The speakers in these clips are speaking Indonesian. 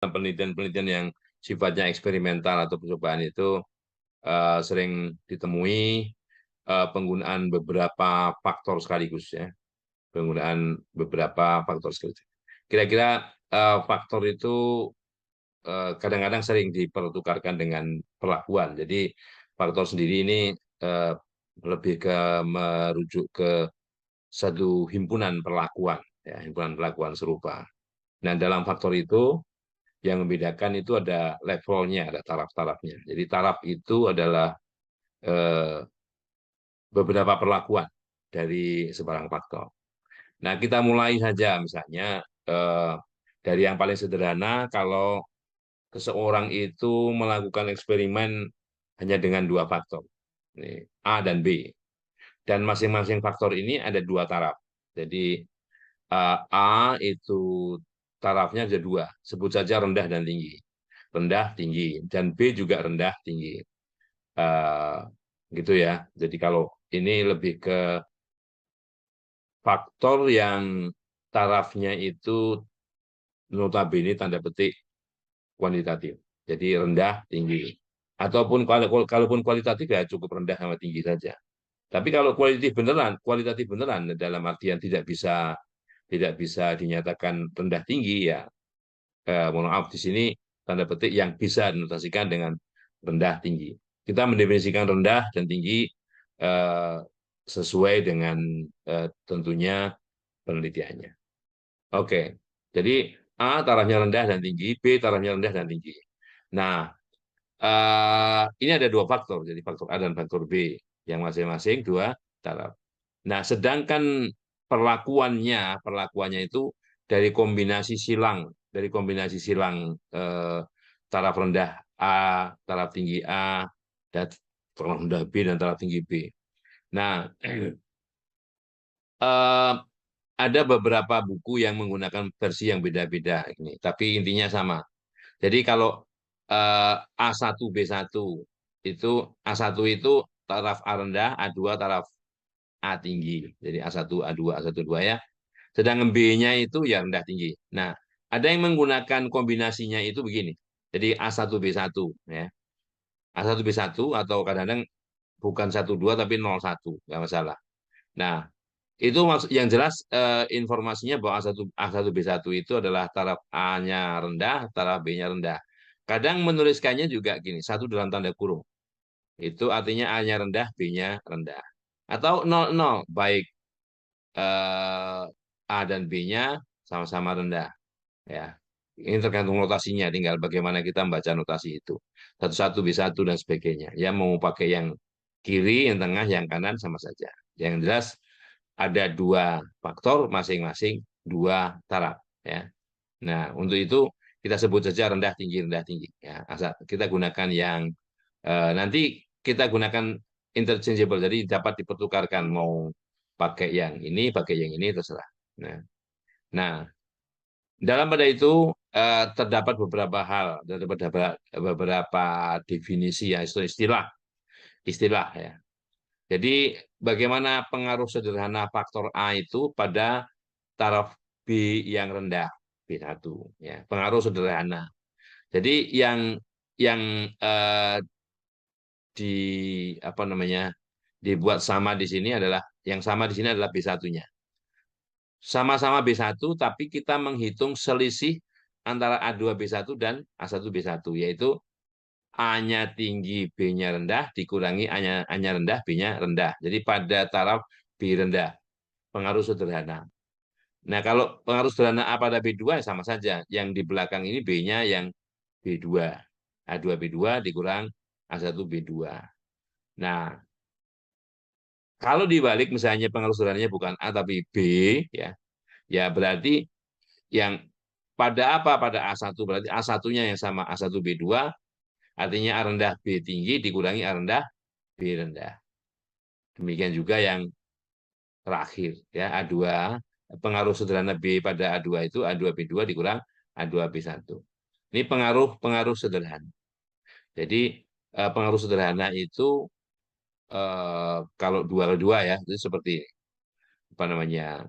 penelitian-penelitian yang sifatnya eksperimental atau percobaan itu sering ditemui penggunaan beberapa faktor sekaligus ya, penggunaan beberapa faktor sekaligus. Kira-kira faktor itu kadang-kadang sering dipertukarkan dengan perlakuan. Jadi faktor sendiri ini eh, lebih ke merujuk ke satu himpunan perlakuan, ya, himpunan perlakuan serupa. Nah, dalam faktor itu yang membedakan itu ada levelnya, ada taraf-tarafnya. Jadi taraf itu adalah eh, beberapa perlakuan dari sebarang faktor. Nah, kita mulai saja misalnya dari yang paling sederhana, kalau seseorang itu melakukan eksperimen hanya dengan dua faktor, ini, A dan B. Dan masing-masing faktor ini ada dua taraf. Jadi A itu tarafnya ada dua, sebut saja rendah dan tinggi. Rendah, tinggi. Dan B juga rendah, tinggi. Eh, gitu ya. Jadi kalau ini lebih ke faktor yang tarafnya itu notabene tanda petik kuantitatif. Jadi rendah, tinggi. Ataupun kalaupun kualitatif ya cukup rendah sama tinggi saja. Tapi kalau kualitatif beneran dalam artian tidak bisa dinyatakan rendah tinggi ya. Mohon maaf di sini tanda petik yang bisa dinotasikan dengan rendah tinggi. Kita mendefinisikan rendah dan tinggi eh, sesuai dengan tentunya penelitiannya. Oke, jadi A tarafnya rendah dan tinggi, B tarafnya rendah dan tinggi. Nah, ini ada dua faktor, jadi faktor A dan faktor B, yang masing-masing dua taraf. Nah, sedangkan perlakuannya itu dari kombinasi silang taraf rendah A, taraf tinggi A, dan taraf rendah B dan taraf tinggi B. Nah, eh, ada beberapa buku yang menggunakan versi yang beda-beda ini, tapi intinya sama. Jadi kalau A1 B1 itu A1 itu taraf A rendah, A2 taraf A tinggi. Jadi A1 A2 A1 A2 ya. Sedangkan B-nya itu ya rendah tinggi. Nah, ada yang menggunakan kombinasinya itu begini. Jadi A1 B1 ya. A1 B1 atau kadang-kadang bukan 1 2 tapi 0 1, nggak masalah. Nah, itu yang jelas informasinya bahwa A1 B1 itu adalah taraf A-nya rendah, taraf B-nya rendah. Kadang menuliskannya juga gini, satu dalam tanda kurung. Itu artinya A-nya rendah, B-nya rendah. Atau 0 0, baik eh, A dan B-nya sama-sama rendah. Ya, ini tergantung notasinya, tinggal bagaimana kita membaca notasi itu. Satu-satu B1 dan sebagainya. Ya mau pakai yang kiri, yang tengah, yang kanan sama saja. Yang jelas ada dua faktor masing-masing dua taraf ya. Nah, untuk itu kita sebut saja rendah tinggi rendah tinggi ya. Asal kita gunakan yang nanti kita gunakan interchangeable jadi dapat dipertukarkan mau pakai yang ini terserah. Nah, nah dalam pada itu terdapat beberapa hal, terdapat beberapa definisi ya, istilah istilah ya. Jadi bagaimana pengaruh sederhana faktor A itu pada taraf B yang rendah, B1 ya. Pengaruh sederhana. Jadi yang di apa namanya dibuat sama di sini adalah yang sama di sini adalah B1-nya. Sama-sama B1 tapi kita menghitung selisih antara A2 B1 dan A1 B1 yaitu A-nya tinggi, B-nya rendah, dikurangi A-nya rendah, B-nya rendah. Jadi pada taraf B rendah, pengaruh sederhana. Nah, kalau pengaruh sederhana A pada B2 ya sama saja. Yang di belakang ini B-nya yang B2. A2 B2 dikurang A1 B2. Nah, kalau dibalik misalnya pengaruh sederhananya bukan A tapi B, ya, ya berarti yang pada apa? Pada A1 berarti A1-nya yang sama A1 B2, artinya A rendah B tinggi dikurangi A rendah B rendah. Demikian juga yang terakhir ya A2 pengaruh sederhana B pada A2 itu A2 B2 dikurang A2 B1. Ini pengaruh sederhana. Jadi pengaruh sederhana itu kalau dua ya itu seperti apa namanya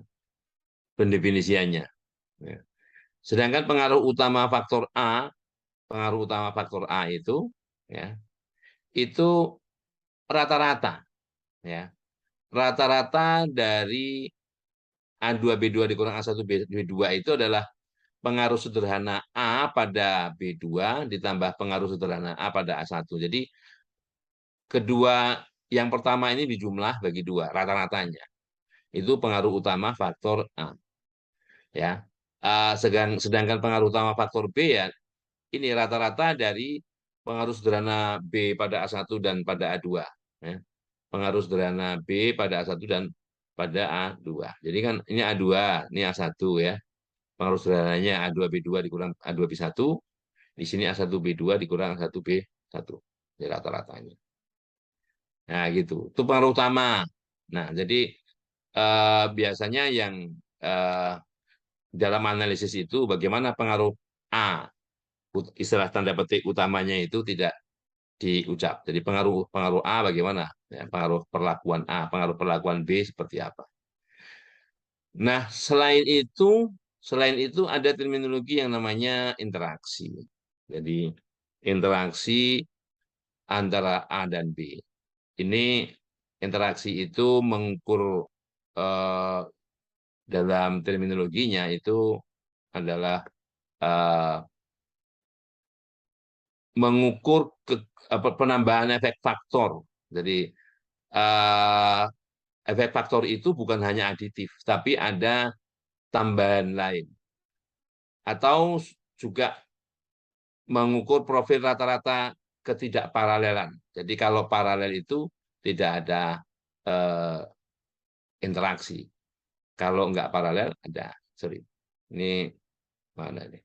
pendefinisiannya. Ya. Sedangkan pengaruh utama faktor A itu ya, itu rata-rata ya. Rata-rata dari A2B2 dikurang A1B2 itu adalah pengaruh sederhana A pada B2 ditambah pengaruh sederhana A pada A1. Jadi kedua yang pertama ini dijumlah bagi dua rata-ratanya. Itu pengaruh utama faktor A ya. Sedangkan pengaruh utama faktor B ya ini rata-rata dari pengaruh sederhana B pada A1 dan pada A2 ya. Pengaruh sederhana B pada A1 dan pada A2. Jadi kan ini A2, ini A1 ya. Pengaruh sederhananya A2B2 dikurang A2B1, di sini A1B2 dikurang A1B1. Jadi rata-ratanya. Nah, gitu. Itu pengaruh utama. Nah, jadi biasanya yang eh, dalam analisis itu bagaimana pengaruh A, istilah tanda petik utamanya itu tidak diucap. Jadi pengaruh pengaruh A bagaimana? Ya, pengaruh perlakuan A, pengaruh perlakuan B seperti apa? Nah, selain itu ada terminologi yang namanya interaksi. Jadi interaksi antara A dan B. Ini interaksi itu mengukur eh, dalam terminologinya itu adalah eh, mengukur penambahan efek faktor. Jadi eh, efek faktor itu bukan hanya aditif, tapi ada tambahan lain. Atau juga mengukur profil rata-rata ketidakparalelan. Jadi kalau paralel itu tidak ada eh, interaksi. Kalau nggak paralel ada. Sorry. Ini mana nih?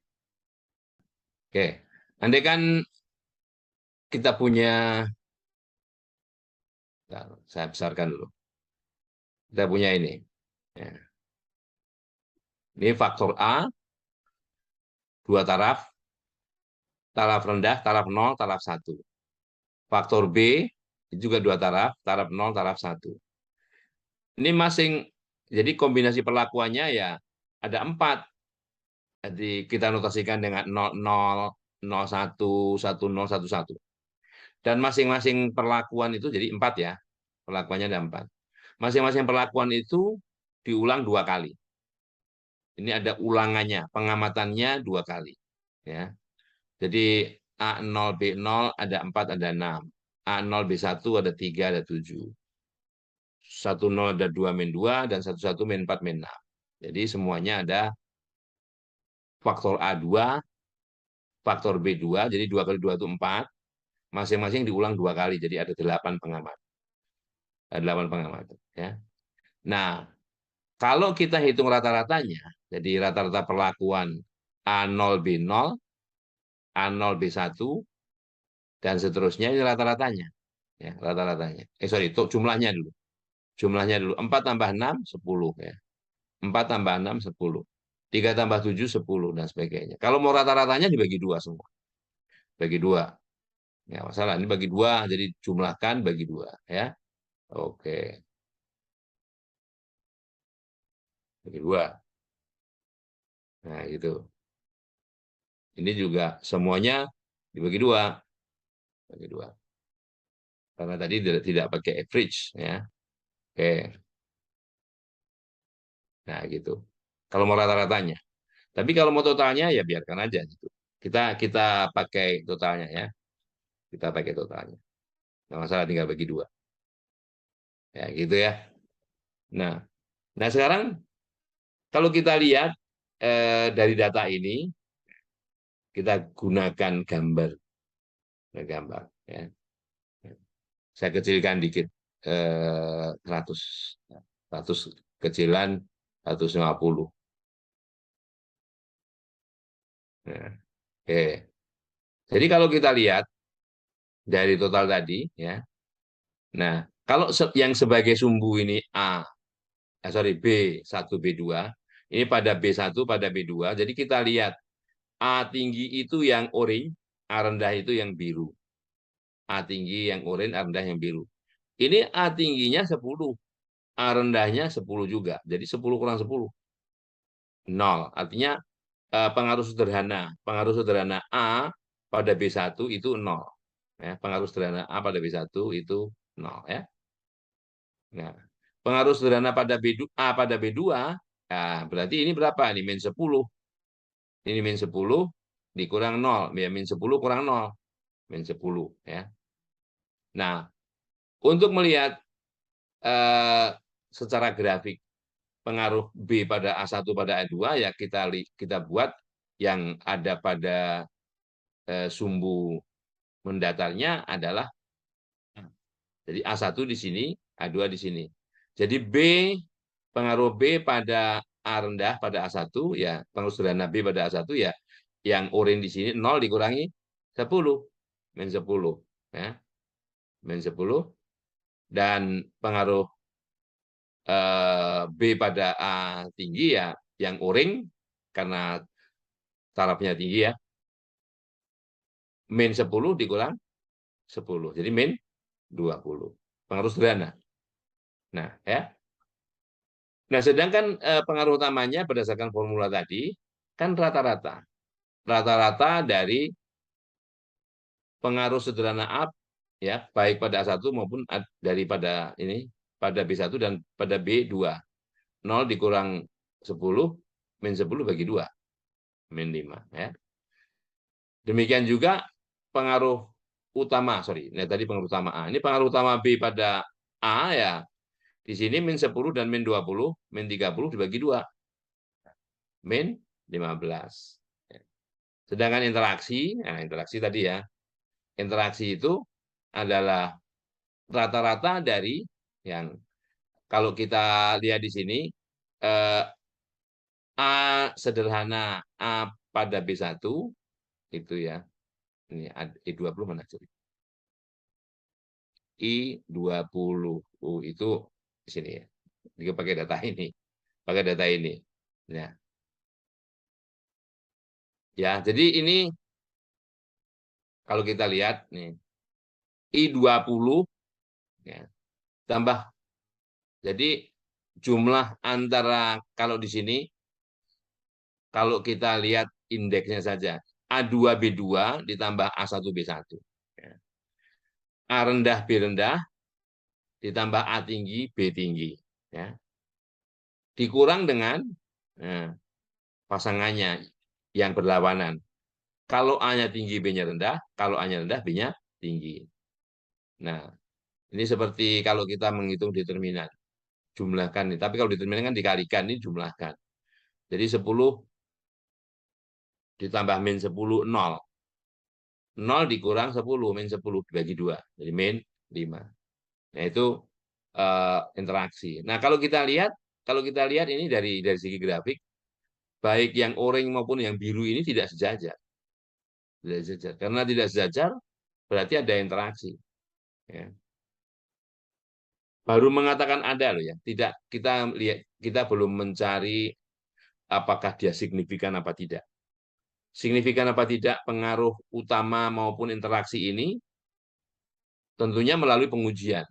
Oke. Andai kan kita punya, nah, saya besarkan dulu. Kita punya ini. Ya. Ini faktor A, dua taraf rendah, taraf 0, taraf 1. Faktor B, juga dua taraf 0, taraf 1. Ini jadi kombinasi perlakuannya ya ada 4. Jadi kita notasikan dengan 00, 01, 10, 11. Dan masing-masing perlakuan itu jadi 4 ya. Perlakuannya ada 4. Masing-masing perlakuan itu diulang 2 kali. Ini ada ulangannya, pengamatannya 2 kali. Ya. Jadi A0B0 ada 4, ada 6. A0B1 ada 3, ada 7. 10 ada 2 min 2 dan 11 min 4 min 6. Jadi semuanya ada faktor A2, faktor B2, jadi 2 kali 2 itu 4. Masing-masing diulang 2 kali, jadi ada 8 pengamatan. Ada 8 pengamatan. Ya. Nah, kalau kita hitung rata-ratanya, jadi rata-rata perlakuan A0B0, A0B1, dan seterusnya ini rata-ratanya. Ya, rata-ratanya. Sorry, itu jumlahnya dulu. Jumlahnya dulu. 4 tambah 6, 10. Ya. 4 tambah 6, 10. 3 tambah 7, 10, dan sebagainya. Kalau mau rata-ratanya dibagi 2 semua. Bagi 2. Ya, masalah. Ini bagi 2, jadi jumlahkan bagi 2. Ya. Oke. Bagi 2. Nah, gitu. Ini juga semuanya dibagi 2. Bagi 2. Karena tadi tidak pakai average. Ya. Oke. Nah, gitu. Kalau mau rata-ratanya. Tapi kalau mau totalnya, ya biarkan aja. Gitu. Kita pakai totalnya ya. Kita pakai totalnya. Nggak masalah, tinggal bagi 2. Ya, gitu ya. Nah, nah sekarang kalau kita lihat dari data ini, kita gunakan gambar. Gambar. Ya. Saya kecilkan dikit. 100. 100 kecilan 150. Nah, oke. Jadi kalau kita lihat dari total tadi, ya. Nah, kalau yang sebagai sumbu ini B1, B2, ini pada B1, pada B2. Jadi kita lihat A tinggi itu yang orange, A rendah itu yang biru. A tinggi yang orange, A rendah yang biru. Ini A tingginya 10, A rendahnya 10 juga. Jadi 10 kurang 10. 0. Artinya pengaruh sederhana. Pengaruh sederhana A pada B1 itu 0. Ya, pengaruh sederhana A pada B1 itu 0. Ya. Nah, pengaruh sederhana pada A pada B2, ya, berarti ini berapa? Ini min 10. Ini min 10 dikurang 0. Ya, min 10 kurang 0. Min 10. Ya. Nah, untuk melihat secara grafik pengaruh B pada A1 pada A2, ya kita buat yang ada pada sumbu mendatarnya adalah, jadi A1 di sini, A2 di sini. Jadi pengaruh B pada A rendah pada A1, ya pengaruh sederhana B pada A1, ya yang oranye di sini 0 dikurangi 10, min 10. Ya, min 10. Dan pengaruh B pada A tinggi, ya yang oranye karena tarafnya tinggi, ya min 10 dikurang 10. Jadi min 20. Pengaruh sederhana. Nah, ya. Nah, sedangkan pengaruh utamanya berdasarkan formula tadi kan rata-rata. Rata-rata dari pengaruh sederhana A, ya, baik pada A1 maupun daripada ini pada B1 dan pada B2. 0 dikurang 10, min 10 bagi 2, min 5, ya. Demikian juga pengaruh utama, sorry, ini tadi pengaruh utama A. Ini pengaruh utama B pada A, ya. Di sini min 10 dan min 20, min 30 dibagi 2, min 15. Sedangkan interaksi, nah interaksi tadi, ya. Interaksi itu adalah rata-rata dari yang kalau kita lihat di sini, A sederhana A pada B1 itu, ya. Ini I20 mana jadi? I20. Itu di sini, ya. Dia pakai data ini. Pakai data ini. Ya. Ya, jadi ini kalau kita lihat nih I20, ya, tambah. Jadi jumlah antara kalau di sini kalau kita lihat indeksnya saja A2B2 ditambah A1B1. Ya. A rendah B rendah ditambah A tinggi B tinggi, ya. Dikurang dengan pasangannya yang berlawanan. Kalau A-nya tinggi, B-nya rendah. Kalau A-nya rendah, B-nya tinggi. Nah, ini seperti kalau kita menghitung determinan. Jumlahkan. Tapi kalau determinan kan dikalikan, ini jumlahkan. Jadi 10 ditambah min 10, 0. 0 dikurang 10, min 10 dibagi 2. Jadi min 5. Nah, itu interaksi. Nah, kalau kita lihat ini dari segi grafik, baik yang oranye maupun yang biru ini tidak sejajar. Tidak sejajar. Karena tidak sejajar, berarti ada interaksi. Ya. Baru mengatakan ada loh, ya. Tidak, kita lihat, kita belum mencari apakah dia signifikan apa tidak. Signifikan apa tidak pengaruh utama maupun interaksi ini tentunya melalui pengujian,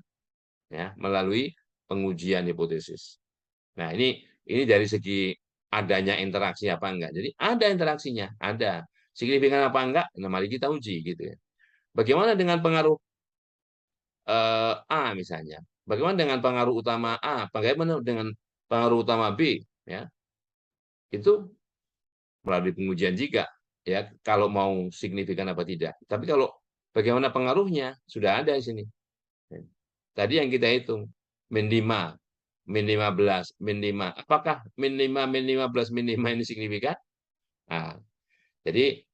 ya, melalui pengujian hipotesis. Nah, ini dari segi adanya interaksi apa enggak. Jadi ada interaksinya, ada. Signifikan apa enggak? Nah, mari kita uji gitu, ya. Bagaimana dengan pengaruh A misalnya? Bagaimana dengan pengaruh utama A? Bagaimana dengan pengaruh utama B? Ya, itu melalui pengujian juga, ya. Kalau mau signifikan apa tidak. Tapi kalau bagaimana pengaruhnya sudah ada di sini. Tadi yang kita hitung min 5, min 15, min 5. Apakah min 5, min 15, min 5 ini signifikan? Nah, jadi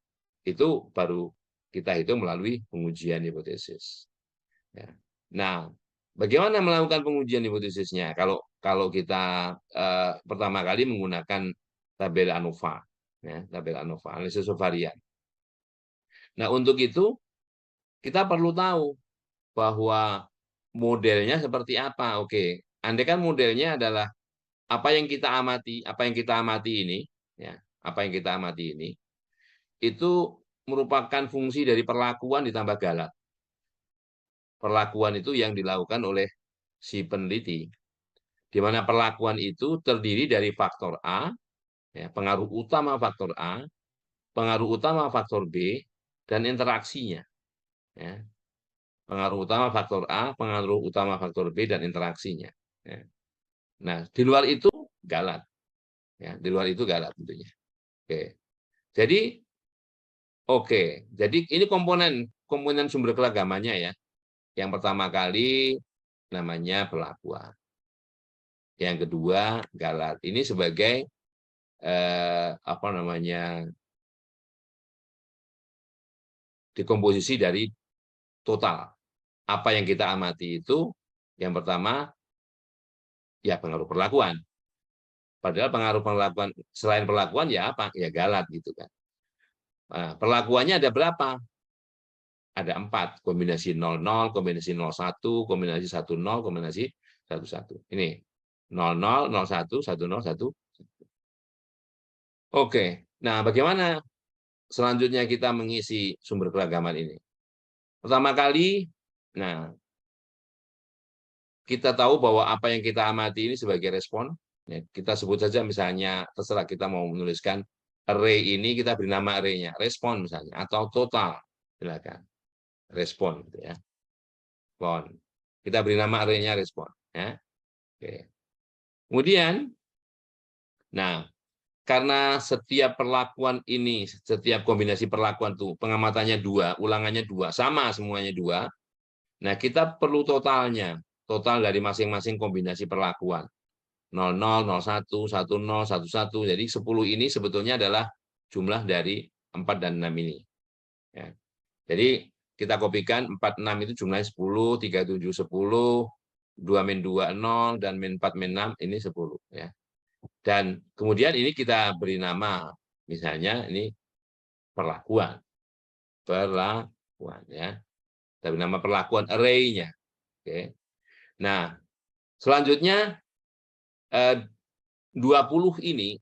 itu baru kita hitung melalui pengujian hipotesis. Ya. Nah, bagaimana melakukan pengujian hipotesisnya? Kalau kita pertama kali menggunakan tabel ANOVA, ya, tabel ANOVA, analisis varian. Nah, untuk itu kita perlu tahu bahwa modelnya seperti apa. Oke, andai kan modelnya adalah apa yang kita amati ini, ya, apa yang kita amati ini, itu merupakan fungsi dari perlakuan ditambah galak. Perlakuan itu yang dilakukan oleh si peneliti, di mana perlakuan itu terdiri dari faktor A Ya, pengaruh utama faktor A, pengaruh utama faktor B, dan interaksinya. Ya. Pengaruh utama faktor A, pengaruh utama faktor B, dan interaksinya. Ya. Nah, di luar itu galat. Ya, di luar itu galat tentunya. Oke. Jadi, jadi ini komponen komponen sumber keragamannya ya. Yang pertama kali namanya perlakuan. Yang kedua galat. Ini sebagai apa namanya dekomposisi dari total. Apa yang kita amati itu yang pertama ya pengaruh perlakuan. Padahal pengaruh perlakuan selain perlakuan ya apa? Ya galat gitu kan. Nah, perlakuannya ada berapa? Ada 4, kombinasi 00, kombinasi 01, kombinasi 10, kombinasi 11. Ini 00, 01, 10, 1. Oke, nah bagaimana selanjutnya kita mengisi sumber keragaman ini? Pertama kali, nah kita tahu bahwa apa yang kita amati ini sebagai respon. Ya, kita sebut saja misalnya, terserah kita mau menuliskan array ini, kita beri nama array-nya, respon misalnya, atau total, silakan. Respon, gitu ya. Respon. Kita beri nama array-nya respon. Ya. Oke. Kemudian, nah, karena setiap perlakuan ini, setiap kombinasi perlakuan tuh pengamatannya 2, ulangannya 2, sama semuanya 2. Nah, kita perlu totalnya, total dari masing-masing kombinasi perlakuan. 00, 01, 10, 11. Jadi 10 ini sebetulnya adalah jumlah dari 4 dan 6 ini. Ya. Jadi kita kopikan 46 itu jumlahnya 10, 37 10, 2 min 2 0, dan min 4 min 6 ini 10. Ya. Dan kemudian ini kita beri nama, misalnya ini perlakuan. Perlakuan. Ya. Kita beri nama perlakuan array-nya. Oke. Nah, selanjutnya 20 ini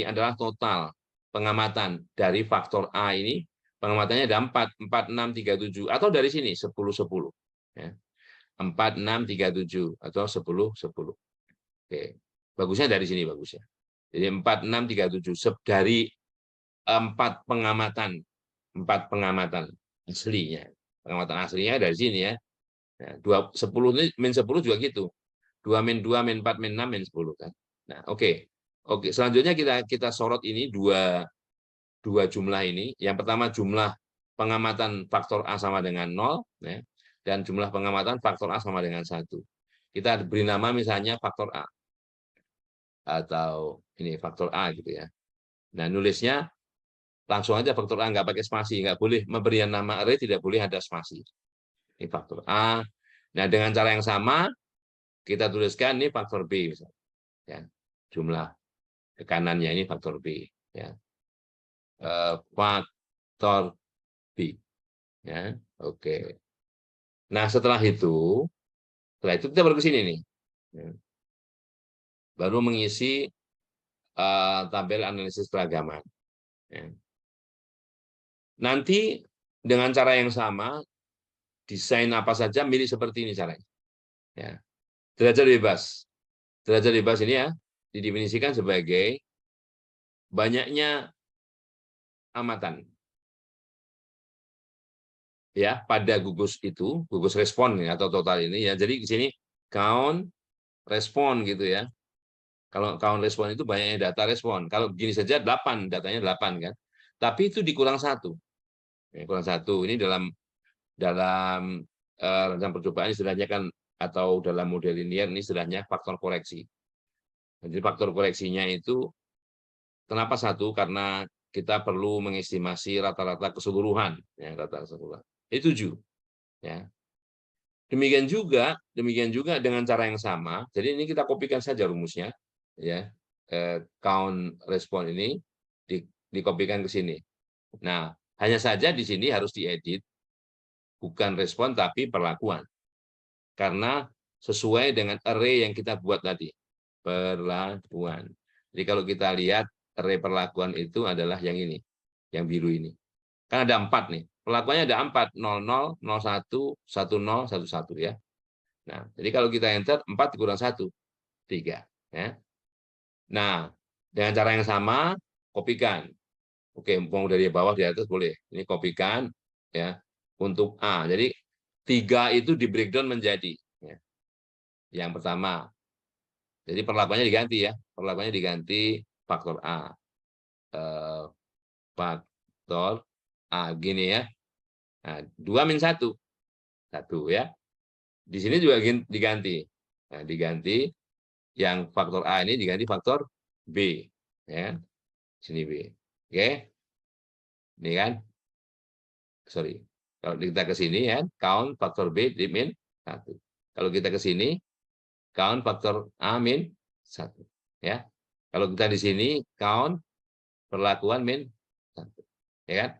adalah total pengamatan dari faktor A ini. Pengamatannya ada 4, 4, 6, 3, 7. Atau dari sini, 10, 10. Ya. 4, 6, 3, 7. Atau 10, 10. Oke. Bagusnya dari sini, bagusnya. Jadi 4, 6, 3, 7. Dari 4 pengamatan. 4 pengamatan aslinya. Pengamatan aslinya dari sini ya. Nah, 10 ini, min 10 juga gitu. 2 min 2, min 4, min 6, min 10 kan. Nah, oke. Oke, selanjutnya kita sorot ini dua jumlah ini. Yang pertama jumlah pengamatan faktor A sama dengan 0 ya, dan jumlah pengamatan faktor A sama dengan 1. Kita beri nama misalnya faktor A atau ini faktor A gitu ya. Nah, nulisnya langsung aja faktor A, nggak pakai spasi, nggak boleh memberikan nama array, tidak boleh ada spasi. Ini faktor A. Nah, dengan cara yang sama kita tuliskan ini faktor B misalnya. Ya. Jumlah tekanannya ini faktor B ya. Faktor B ya. Oke. Nah, setelah itu kita baru ke sini nih. Ya. Baru mengisi tabel analisis keragaman. Ya. Nanti dengan cara yang sama desain apa saja mirip seperti ini caranya. Ya. Derajat bebas. Derajat bebas ini ya didefinisikan sebagai banyaknya amatan ya pada gugus itu, gugus respon atau total ini ya. Jadi di sini count respon gitu ya. Kalau count respon itu banyaknya data respon. Kalau begini saja 8, datanya 8 kan. Tapi itu dikurang 1. Ya, kurang 1. Ini dalam rencana percobaan istilahnya kan, atau dalam model linear ini istilahnya faktor koreksi. Jadi faktor koreksinya itu kenapa 1? Karena kita perlu mengestimasi rata-rata keseluruhan, ya, rata-rata keseluruhan. Itu 7. Ya. Demikian juga dengan cara yang sama. Jadi ini kita kopikan saja rumusnya, ya. Count respon ini dikopikan ke sini. Nah, hanya saja di sini harus diedit, bukan respon tapi perlakuan. Karena sesuai dengan array yang kita buat tadi, perlakuan. Jadi kalau kita lihat array perlakuan itu adalah yang ini, yang biru ini. Kan ada 4 nih. Perlakuannya ada 4, 00, 01, 10, 11 ya. Nah, jadi kalau kita enter 4 kurang 1, 3 ya. Nah, Dengan cara yang sama, kopikan. Oke, mau dari bawah di atas boleh. Ini kopikan ya untuk A. Jadi 3 itu di breakdown menjadi ya. Yang pertama. Jadi perlakuannya diganti ya. Perlakuannya diganti faktor A. Eh, faktor A gini ya. Nah, 2 min 1. 1 ya. Di sini juga diganti. Nah, diganti yang faktor A ini diganti faktor B ya. Sini B. Oke. Ini kan. Sorry. Kalau kita ke sini ya, count faktor B di min 1. Kalau kita ke sini, count faktor A min 1. Ya. Kalau kita di sini, count perlakuan min 1. Ya kan?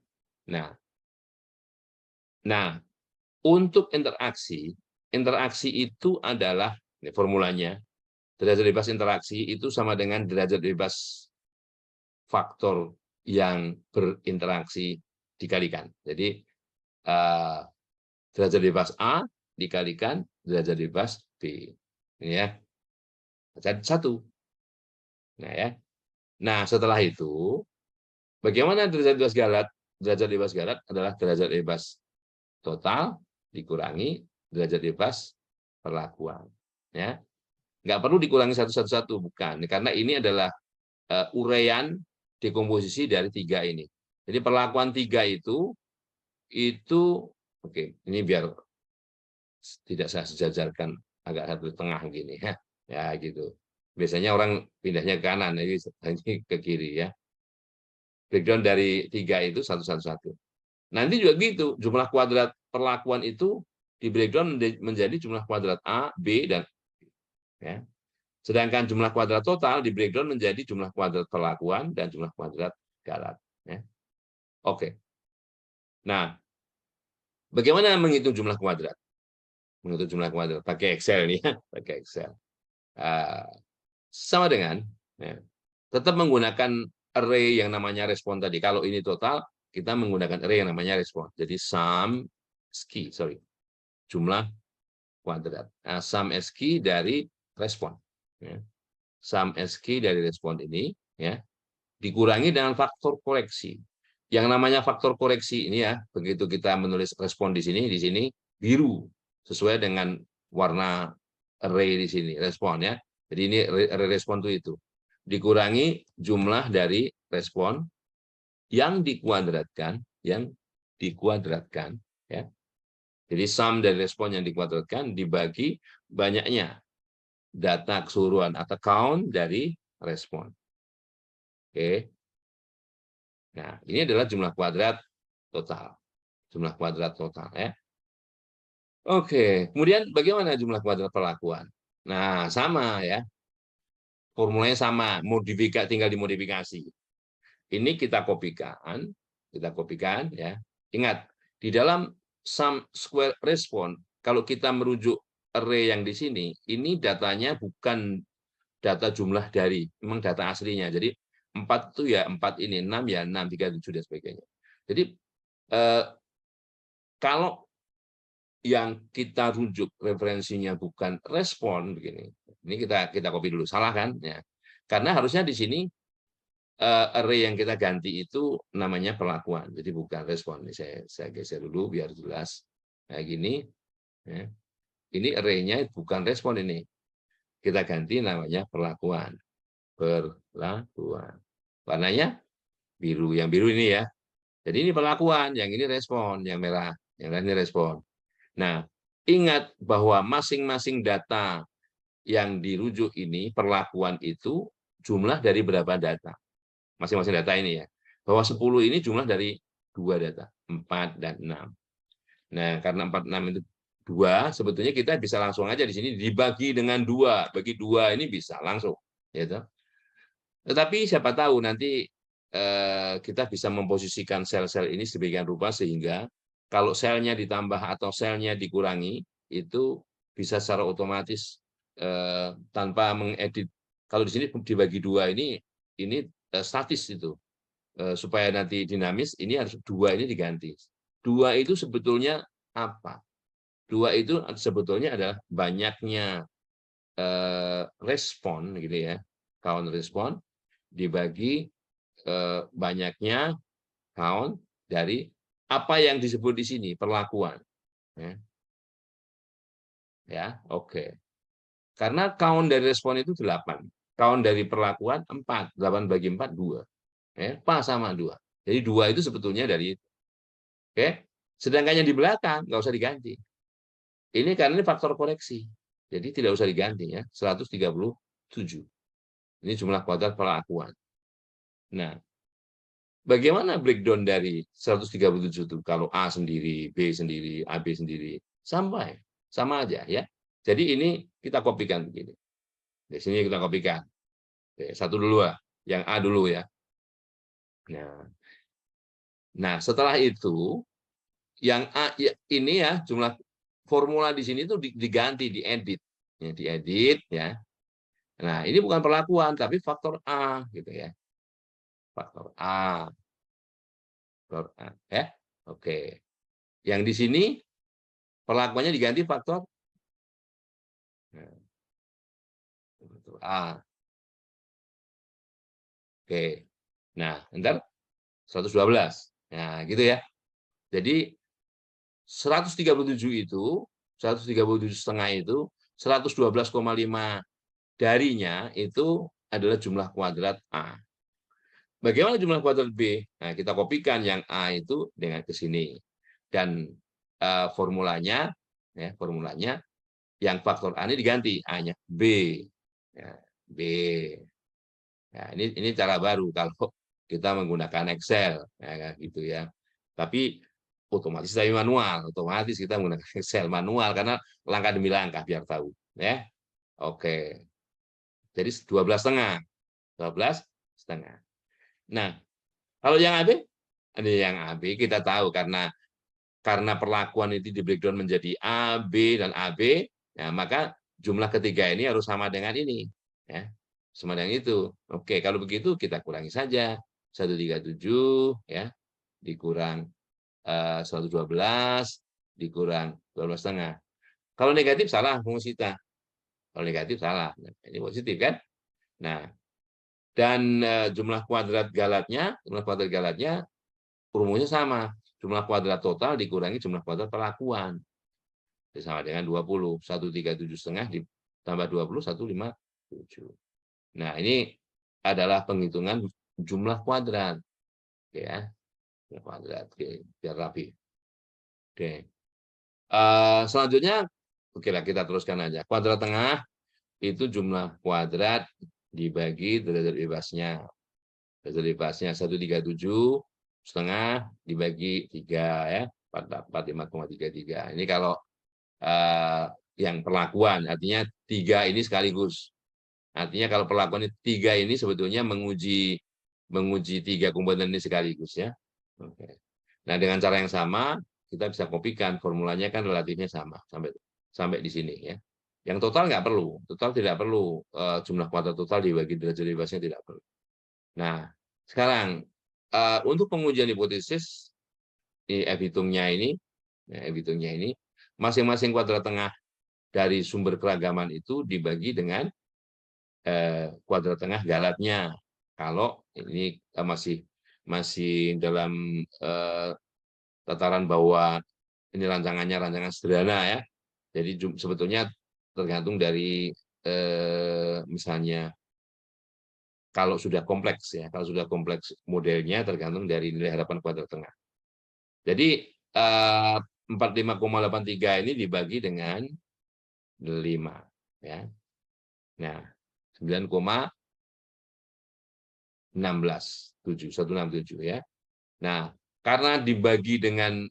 Nah, untuk interaksi, interaksi itu adalah, ini formulanya, derajat bebas interaksi itu sama dengan derajat bebas faktor yang berinteraksi dikalikan. Jadi, derajat bebas A dikalikan derajat bebas B. Ini ya. Jadi 1. Nah, ya. Nah, setelah itu, bagaimana derajat bebas Galat? Derajat bebas Galat adalah derajat bebas total dikurangi derajat bebas perlakuan. Ya. Nggak perlu dikurangi satu-satu, bukan. Karena ini adalah uraian dekomposisi dari 3 ini. Jadi perlakuan 3 itu oke, ini biar tidak saya sejajarkan agak satu tengah gini ya. Ya gitu. Biasanya orang pindahnya ke kanan, ini ke kiri ya. Breakdown dari 3 itu 111. Nanti juga gitu, jumlah kuadrat perlakuan itu di breakdown menjadi jumlah kuadrat A, B, dan ya. Sedangkan jumlah kuadrat total di breakdown menjadi jumlah kuadrat perlakuan dan jumlah kuadrat Galat. Ya. Oke. Nah, bagaimana menghitung jumlah kuadrat? Menghitung jumlah kuadrat pakai Excel nih ya, pakai Excel. Sama dengan ya, tetap menggunakan array yang namanya respon tadi. Kalau ini total, kita menggunakan array yang namanya respon. Jadi sum ski, jumlah kuadrat. Nah, sum ski dari respon. Ya. Sum ski dari respon ini ya dikurangi dengan faktor koreksi. Yang namanya faktor koreksi ini ya, begitu kita menulis respon di sini biru sesuai dengan warna array di sini respon ya. Jadi ini array respon itu dikurangi jumlah dari respon yang dikuadratkan ya. Jadi sum dari respon yang dikuadratkan dibagi banyaknya data keseluruhan atau count dari respon. Oke. Nah, ini adalah jumlah kuadrat total. Jumlah kuadrat total ya. Oke, kemudian bagaimana jumlah kuadrat perlakuan? Nah, sama ya. Formulanya sama, tinggal dimodifikasi. Ini kita kopikan ya. Ingat, di dalam sum square respon, kalau kita merujuk array yang di sini, ini datanya bukan data jumlah dari, memang data aslinya. Jadi 4 itu ya 4 ini, 6 ya 6, 3, 7 dan sebagainya. Jadi kalau yang kita rujuk referensinya bukan respon begini. Ini kita copy dulu, salah kan? Ya. Karena harusnya di sini array yang kita ganti itu namanya perlakuan, jadi bukan respon. Ini saya geser dulu biar jelas. Kayak gini. Ya. Ini array-nya bukan respon ini. Kita ganti namanya perlakuan. Perlakuan. Warnanya biru. Yang biru ini ya. Jadi ini perlakuan, yang ini respon, yang merah, yang lain ini respon. Nah, ingat bahwa masing-masing data yang dirujuk ini, perlakuan itu jumlah dari berapa data. Masing-masing data ini ya. Bahwa 10 ini jumlah dari 2 data, 4 dan 6. Nah, karena 4, 6 itu 2, sebetulnya kita bisa langsung aja di sini dibagi dengan 2. Bagi 2 ini bisa langsung. Gitu. Tetapi siapa tahu nanti kita bisa memposisikan sel-sel ini sedemikian rupa sehingga kalau selnya ditambah atau selnya dikurangi itu bisa secara otomatis tanpa mengedit. Kalau di sini dibagi 2 ini statis itu supaya nanti dinamis ini harus 2 ini diganti. 2 itu sebetulnya apa? 2 itu sebetulnya adalah banyaknya respon gitu ya, count respon dibagi banyaknya count dari apa yang disebut di sini perlakuan. Ya, oke. Karena count dari respon itu 8. Count dari perlakuan 4. 8 bagi 4, 2. Pas sama 2. Jadi 2 itu sebetulnya dari itu. Oke. Sedangkan yang di belakang nggak usah diganti. Ini karena ini faktor koreksi. Jadi tidak usah diganti ya. 137. Ini jumlah kuadrat perlakuan. Nah, bagaimana breakdown dari 137 itu? Kalau A sendiri, B sendiri, AB sendiri, sama aja ya. Jadi ini kita kopikan begini. Di sini kita kopikan. Oke, satu dulu ya, yang A dulu ya. Nah, setelah itu yang A ini ya jumlah formula di sini itu diganti, diedit, diedit ya. Nah, ini bukan perlakuan tapi faktor A gitu ya. Faktor A. Faktor A ya. Oke. Yang di sini perlakuannya diganti faktor A. Oke. Nah, ntar 112. Nah, gitu ya. Jadi 137 itu, 137,5 itu, 112,5 darinya itu adalah jumlah kuadrat A. Bagaimana jumlah kuadrat B? Nah, kita kopikan yang A itu dengan ke sini. Dan formulanya yang faktor A ini diganti, A-nya B. Ya, B. Ya, ini cara baru kalau kita menggunakan Excel, ya, gitu ya. Tapi otomatis dari manual, otomatis kita menggunakan Excel manual karena langkah demi langkah biar tahu, ya. Oke. Jadi 12,5, 12,5. Nah, kalau yang AB, ini yang AB kita tahu karena perlakuan itu di breakdown menjadi A, B dan AB, ya, maka jumlah ketiga ini harus sama dengan ini, ya. Sama dengan itu. Oke, kalau begitu kita kurangi saja 137 ya dikurang 112 dikurang 12,5. Kalau negatif salah Musita. Kalau negatif salah. Nah, ini positif kan? Nah, dan jumlah kuadrat galatnya rumusannya sama. Jumlah kuadrat total dikurangi jumlah kuadrat perlakuan. Sama dengan 20. 137,5 ditambah 20, 157. Nah, ini adalah penghitungan jumlah kuadrat. Oke ya. Jumlah kuadrat. Oke, biar rapi. Oke. Selanjutnya, oke lah kita teruskan aja. Kuadrat tengah itu jumlah kuadrat dibagi derajat bebasnya. Derajat bebasnya 137,5 dibagi 3 ya. 45,33. Ini kalau yang perlakuan, artinya 3 ini sekaligus. Artinya kalau perlakuan 3 ini sebetulnya menguji 3 komponen ini sekaligus ya. Oke. Nah, dengan cara yang sama kita bisa kopikan formulanya kan relatifnya sama sampai di sini ya. Yang total nggak perlu, total tidak perlu jumlah kuadrat total dibagi derajat bebasnya tidak perlu. Nah, sekarang untuk pengujian hipotesis F hitungnya ini, masing-masing kuadrat tengah dari sumber keragaman itu dibagi dengan kuadrat tengah galatnya. Kalau ini masih dalam tataran bahwa ini rancangan sederhana ya. Jadi sebetulnya tergantung dari misalnya kalau sudah kompleks ya, kalau sudah kompleks modelnya tergantung dari nilai harapan kuadrat tengah. Jadi 45,83 ini dibagi dengan 5 ya. Nah, 9,167 ya. Nah, karena dibagi dengan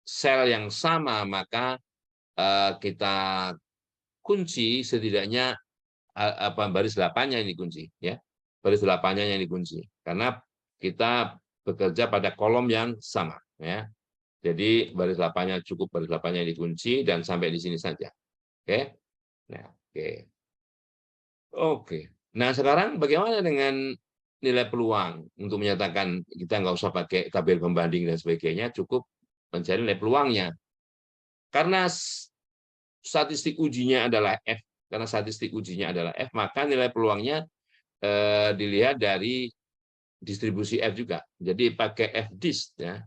sel yang sama maka kita kunci setidaknya baris 8-nya ini kunci ya. Baris 8-nya yang dikunci karena kita bekerja pada kolom yang sama ya. Jadi baris 8-nya cukup baris 8-nya dikunci dan sampai di sini saja. Oke. Nah, oke. Oke. Nah, sekarang bagaimana dengan nilai peluang untuk menyatakan kita nggak usah pakai tabel pembanding dan sebagainya, cukup mencari nilai peluangnya. Karena statistik ujinya adalah F, maka nilai peluangnya dilihat dari distribusi F juga. Jadi pakai F-dist ya.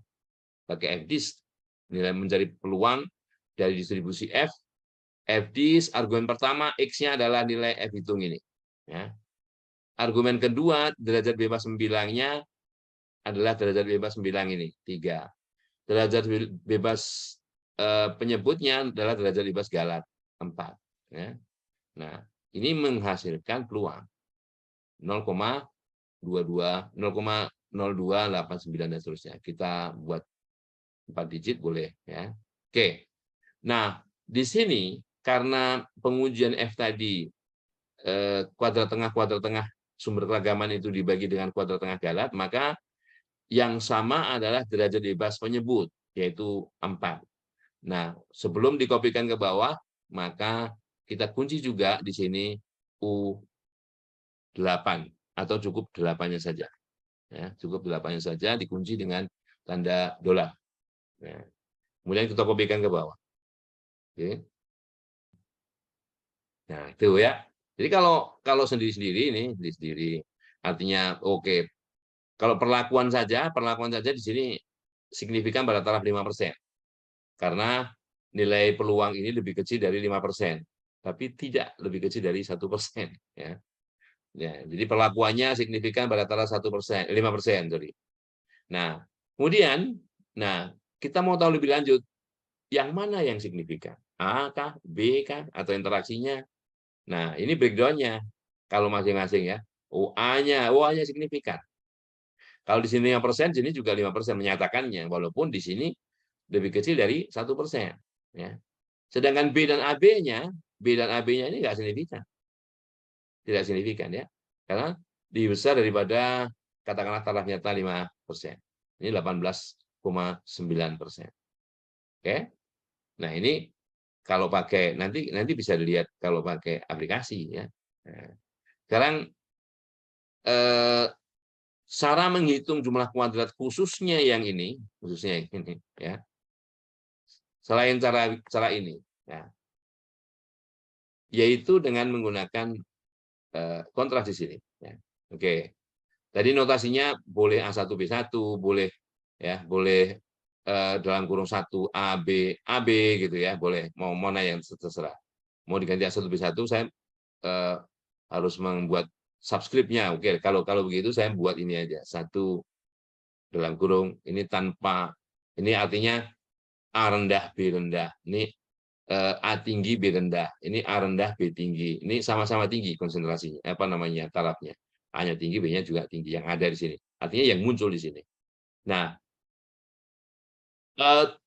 Pakai F-dist nilai mencari peluang dari distribusi F. F-dist argumen pertama X-nya adalah nilai F hitung ini ya. Argumen kedua derajat bebas sembilangnya adalah derajat bebas sembilang ini 3. Derajat bebas penyebutnya adalah derajat bebas Galat 4 ya. Nah, ini menghasilkan peluang 0,22, 0,0289 dan seterusnya. Kita buat 4 digit boleh ya. Oke. Nah, di sini karena pengujian F tadi kuadrat tengah sumber keragaman itu dibagi dengan kuadrat tengah Galat, maka yang sama adalah derajat bebas penyebut, yaitu 4. Nah, sebelum dikopikan ke bawah, maka kita kunci juga di sini U8 atau cukup 8-nya saja. Ya, cukup 8-nya saja dikunci dengan tanda dolar. Nah, kemudian kita kopikan ke bawah. Oke. Nah, itu ya. Jadi kalau sendiri-sendiri ini sendiri artinya oke. Kalau perlakuan saja di sini signifikan pada taraf 5%. Karena nilai peluang ini lebih kecil dari 5%, tapi tidak lebih kecil dari 1%. Ya. Ya, jadi perlakuannya signifikan pada taraf 1%, 5%. Sorry. Nah, kemudian, kita mau tahu lebih lanjut, yang mana yang signifikan? A kah, B kah, atau interaksinya? Nah, ini breakdown-nya. Kalau masing-masing ya, OA-nya signifikan. Kalau di sini 5%, sini juga 5% menyatakannya, walaupun di sini lebih kecil dari 1%. Ya. Sedangkan B dan AB-nya ini nggak signifikan. Tidak signifikan ya. Karena lebih besar daripada katakanlah taraf nyata 5%. Ini 18,9%. Oke. Nah, ini kalau pakai nanti bisa dilihat kalau pakai aplikasi ya. Nah, sekarang cara menghitung jumlah kuadrat khususnya ini ya. Selain cara ini ya. Yaitu dengan menggunakan kontras di sini ya. Oke. Tadi notasinya boleh A1B1, boleh ya, boleh dalam kurung 1 AB gitu ya, boleh mau mana yang terserah. Mau diganti A1B1 saya harus membuat subscript-nya. Oke, kalau begitu saya buat ini aja. 1 dalam kurung ini tanpa ini artinya A rendah B rendah. Ini A tinggi B rendah. Ini A rendah B tinggi. Ini sama-sama tinggi konsentrasinya, apa namanya, tarafnya. A-nya tinggi, B-nya juga tinggi yang ada di sini. Artinya yang muncul di sini. Nah,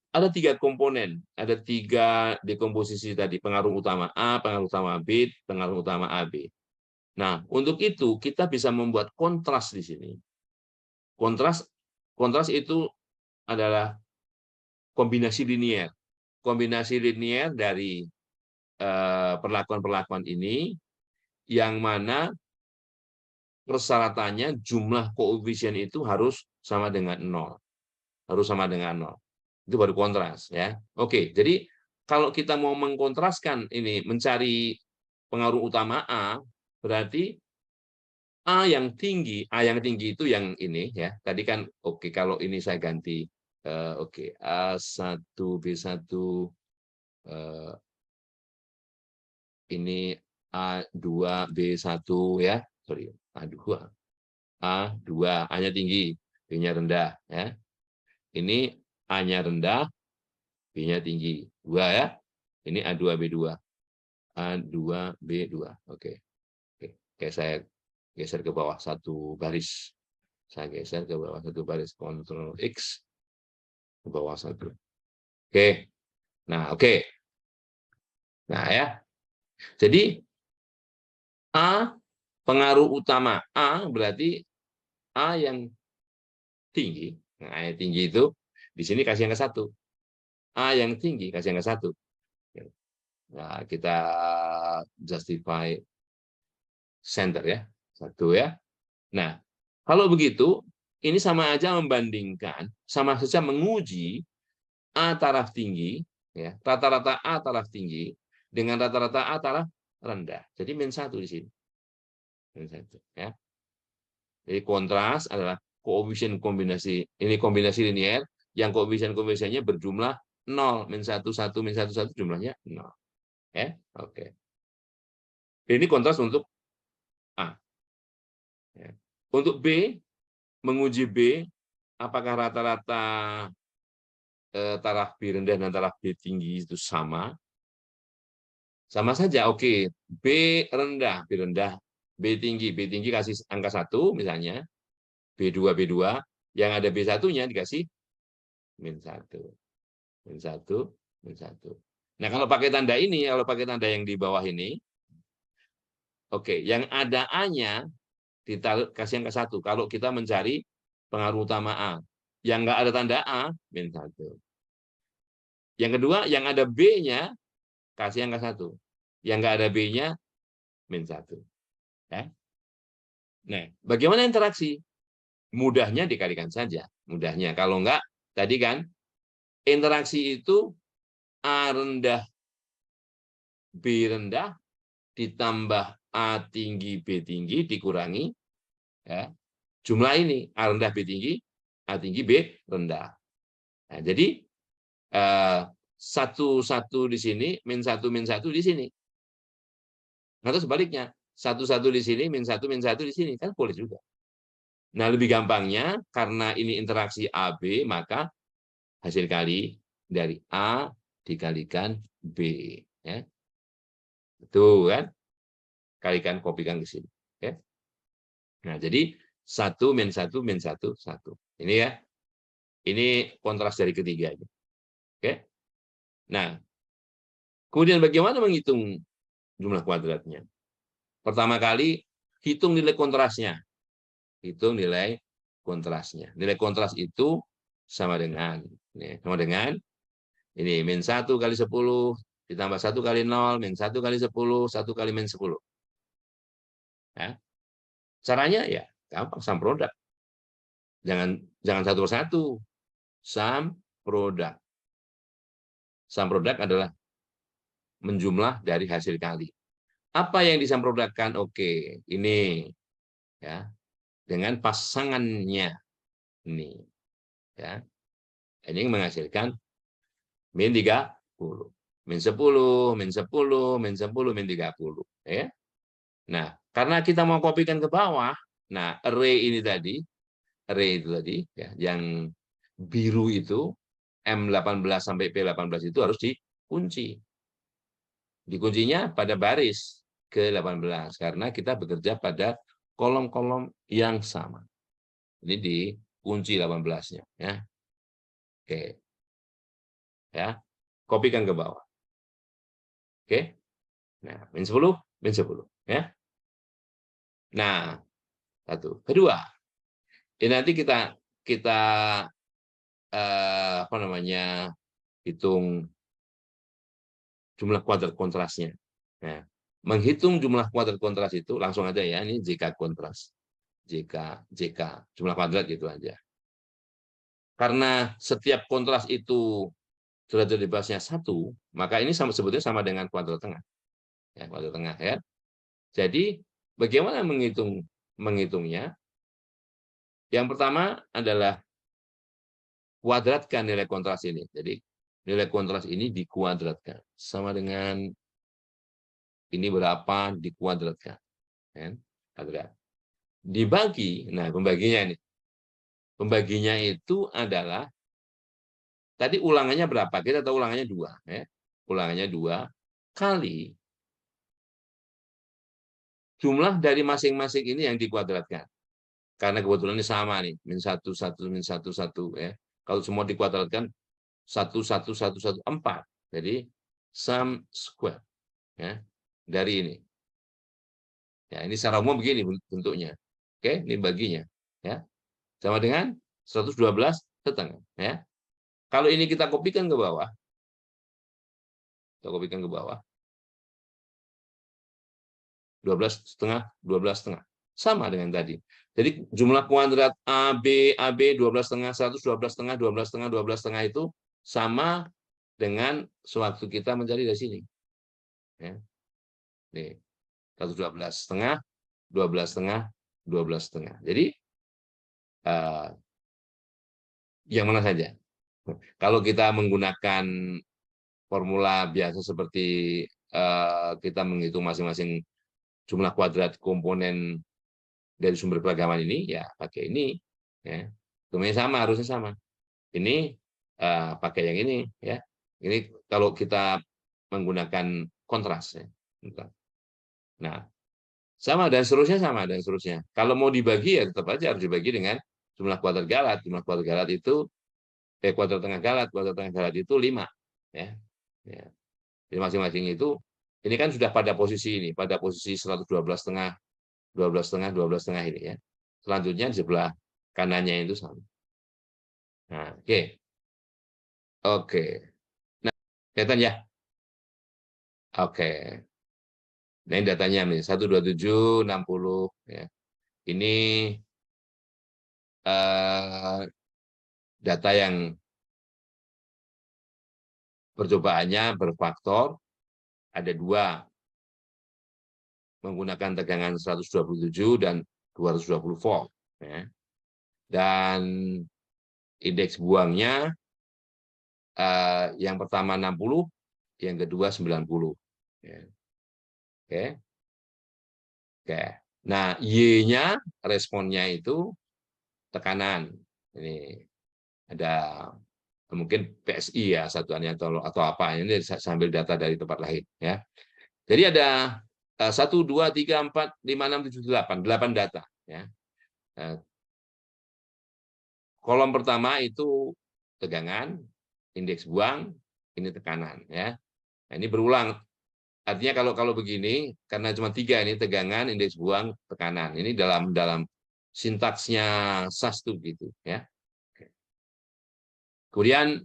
ada 3 komponen, ada 3 dekomposisi tadi, pengaruh utama A, pengaruh utama B, pengaruh utama AB. Nah, untuk itu kita bisa membuat kontras di sini. Kontras itu adalah kombinasi linier. Kombinasi linier dari perlakuan-perlakuan ini yang mana persyaratannya jumlah koefisien itu harus sama dengan 0. Harus sama dengan 0. Itu baru kontras ya. Oke, jadi kalau kita mau mengkontraskan ini mencari pengaruh utama A, berarti A yang tinggi itu yang ini ya. Tadi kan oke, kalau ini saya ganti oke, A1B1 ini A2B1 ya. Sorry, A2. A-nya tinggi, B-nya rendah ya. Ini A-nya rendah, B-nya tinggi. 2 ya. Ini A2B2. A2B2. Oke. Oke, saya geser ke bawah 1 baris. Saya geser ke bawah 1 baris, Ctrl X ke bawah 1. Oke. Nah, oke. Nah, ya. Jadi A pengaruh utama A berarti A yang tinggi. Nah, A yang tinggi itu di sini kasih yang ke 1. A yang tinggi kasih yang ke 1. Nah, kita justify center ya. 1 ya. Nah, kalau begitu ini sama aja membandingkan, sama saja menguji A taraf tinggi ya, rata-rata A taraf tinggi dengan rata-rata A taraf rendah. Jadi min 1 di sini. Min 1 ya. Jadi kontras adalah koefisien kombinasi, ini kombinasi linier, yang koefisien-koefisiennya berjumlah 0, min 1, 1, min 1, 1, jumlahnya 0. Ya, oke. Ini kontras untuk A. Ya. Untuk B, menguji B, apakah rata-rata taraf B rendah dan taraf B tinggi itu sama? Sama saja, oke. B rendah, B tinggi kasih angka 1 misalnya, B2, B2, yang ada B1-nya dikasih min 1. Min 1, min 1. Nah, kalau pakai tanda ini, kalau pakai tanda yang di bawah ini, oke, yang ada A-nya kasih angka 1. Kalau kita mencari pengaruh utama A. Yang nggak ada tanda A, min 1. Yang kedua, yang ada B-nya, kasih angka 1. Yang nggak ada B-nya, min 1. Ya. Nah, bagaimana interaksi? Mudahnya dikalikan saja. Mudahnya. Kalau enggak, tadi kan, interaksi itu A rendah, B rendah, ditambah A tinggi, B tinggi, dikurangi ya, jumlah ini, A rendah, B tinggi, A tinggi, B rendah. Nah, jadi 1 di sini, min 1 di sini. Atau sebaliknya, 1 di sini, min 1 di sini. Kan boleh juga. Nah, lebih gampangnya, karena ini interaksi AB, maka hasil kali dari A dikalikan B. Ya. Itu kan, kalikan, kopikan ke sini. Ya. Nah, jadi 1 min 1 min 1, 1. Ini ya. Ini kontras dari ketiga. Oke. Nah, kemudian bagaimana menghitung jumlah kuadratnya? Pertama kali, hitung nilai kontrasnya. Hitung nilai kontrasnya. Nilai kontras itu sama dengan ini min 1 kali 10 ditambah 1 kali 0, min 1 kali 10, 1 kali min 10. Ya. Caranya ya gampang, sum produk. Jangan satu persatu. Sum produk. Sum produk adalah menjumlah dari hasil kali. Apa yang disamprodakkan? Oke, ini ya dengan pasangannya ini ya. Ini menghasilkan min 30. Min 10, min 10, min 10, min 30 ya. Nah, karena kita mau kopikan ke bawah, nah array itu tadi ya, yang biru itu M18 sampai P18 itu harus dikunci. Dikuncinya pada baris ke-18 karena kita bekerja pada kolom-kolom yang sama. Ini dikunci 18-nya ya. Oke. Ya. Kopikan ke bawah. Oke. Nah, min 10, min 10 ya. Nah, satu. Kedua, ini nanti kita apa namanya? Hitung jumlah kuadrat kontrasnya. Nah, menghitung jumlah kuadrat kontras itu langsung aja ya, ini JK kontras. JK jumlah kuadrat gitu aja. Karena setiap kontras itu derajat bebasnya 1, maka ini sebetulnya sama dengan kuadrat tengah. Ya, kuadrat tengah ya. Jadi bagaimana menghitungnya? Yang pertama adalah kuadratkan nilai kontras ini. Jadi nilai kontras ini dikuadratkan sama dengan ini berapa dikuadratkan. Ya, dibagi, nah pembaginya ini. Pembaginya itu adalah tadi ulangannya berapa? Kita tahu ulangannya 2 ya. Ulangannya 2 kali jumlah dari masing-masing ini yang dikuadratkan. Karena kebetulan ini sama nih, min 1 1 min 1 1 ya. Kalau semua dikuadratkan 1 1 1 1 4. Jadi sum square ya dari ini. Ya, ini secara umum begini bentuknya. Oke, ini baginya ya. Sama dengan 112,5 ya. Kalau ini kita kopikan ke bawah. Kita kopikan ke bawah. 12,5, 12,5. Sama dengan tadi. Jadi jumlah kuadrat AB 12,5, 112,5, 12,5, 12,5 itu sama dengan sewaktu kita mencari dari sini. Ya. Nih, 112,5, 12,5, 12,5. Jadi yang mana saja. Kalau kita menggunakan formula biasa seperti kita menghitung masing-masing jumlah kuadrat komponen dari sumber keragaman ini, ya pakai ini. Ya. Semuanya sama, harusnya sama. Ini pakai yang ini. Ya. Ini kalau kita menggunakan kontras. Ya. Nah, sama dan seterusnya sama dan seterusnya. Kalau mau dibagi ya tetap aja harus dibagi dengan jumlah kuadrat galat. Jumlah kuadrat galat itu kuadrat tengah galat itu 5. Ya. Ya. Jadi masing-masing itu ini kan sudah pada posisi ini, pada posisi 112,5, 12,5, 12,5 ini ya. Selanjutnya di sebelah kanannya itu sama. Nah, oke. Oke. Nah, kelihatan ya? Oke. Nah, ini datanya nih, 127, 60 ya. Ini data yang percobaannya berfaktor, ada 2 menggunakan tegangan 127 dan 220 volt. Ya. Dan indeks buangnya yang pertama 60, yang kedua 90. Ya. Oke. Oke. Nah, Y-nya responnya itu tekanan. Ini ada mungkin PSI ya satuannya atau apa. Ini sambil data dari tempat lain ya. Jadi ada 1, 2, 3, 4, 5, 6, 7, 8 data ya. Kolom pertama itu tegangan, indeks buang, ini tekanan ya. Nah, ini berulang. Artinya kalau begini, karena cuma 3 ini tegangan, indeks buang, tekanan. Ini dalam sintaksnya SAS tuh gitu ya. Kemudian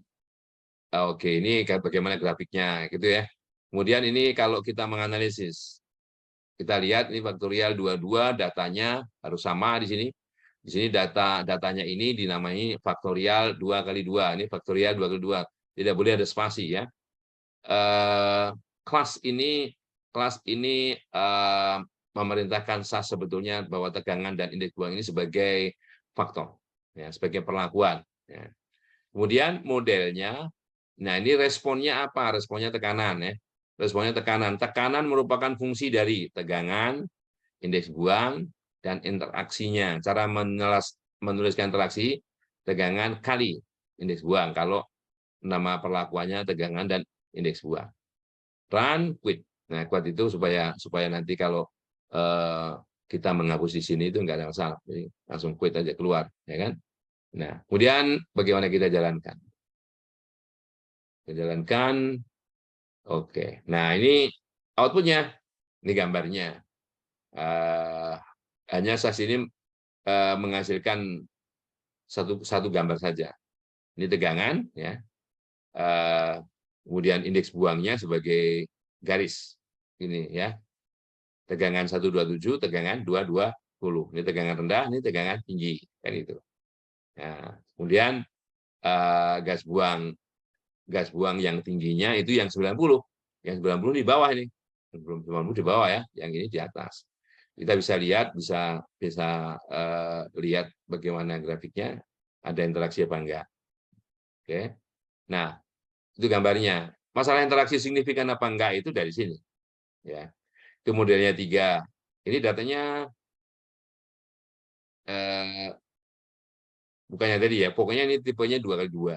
oke, ini bagaimana grafiknya gitu ya. Kemudian ini kalau kita menganalisis, kita lihat ini faktorial 22 datanya harus sama di sini. Di sini datanya ini dinamai faktorial 2 kali 2. Ini faktorial 2 kali 2. Tidak boleh ada spasi ya. Kelas ini memerintahkan SAS sebetulnya bahwa tegangan dan indeks buang ini sebagai faktor, ya, sebagai perlakuan. Ya. Kemudian modelnya, nah ini responnya apa? Responnya tekanan ya. Responnya tekanan. Tekanan merupakan fungsi dari tegangan, indeks buang, dan interaksinya. Cara menuliskan interaksi tegangan kali indeks buang. Kalau nama perlakuannya tegangan dan indeks buang. Run, quit. Nah, quit itu supaya nanti kalau kita menghapus di sini itu nggak ada masalah. Jadi langsung quit aja keluar, ya kan? Nah, kemudian bagaimana kita jalankan? Kita jalankan. Oke. Nah, ini outputnya. Ini gambarnya. Hanya SAS ini menghasilkan satu gambar saja. Ini tegangan, ya. Kemudian indeks buangnya sebagai garis. Ini ya. Tegangan 127, tegangan 220. Ini tegangan rendah, ini tegangan tinggi. Kan itu. Nah, kemudian gas buang yang tingginya itu yang 90. Yang 90 di bawah ini. 90 di bawah ya, yang ini di atas. Kita bisa lihat, bisa lihat bagaimana grafiknya, ada interaksi apa enggak. Oke. Nah, itu gambarnya. Masalah interaksi signifikan apa enggak itu dari sini. Ya. Itu modelnya 3. Ini datanya bukannya tadi ya, pokoknya ini tipenya 2 kali 2.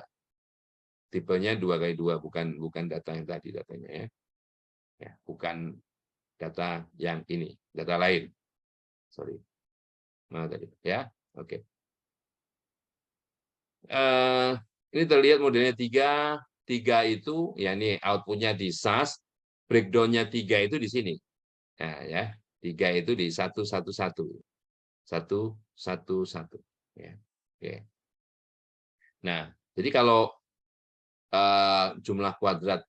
Tipenya 2 kali 2, bukan data yang tadi datanya ya. Ya, bukan data yang ini, data lain. Sorry. Mana tadi? Ya, oke. Ini terlihat modelnya 3. 3 itu, ya ini outputnya di SAS, breakdown-nya 3 itu di sini. Nah, ya, 3 itu di 111. 111. Ya. Oke. Nah, jadi kalau jumlah kuadrat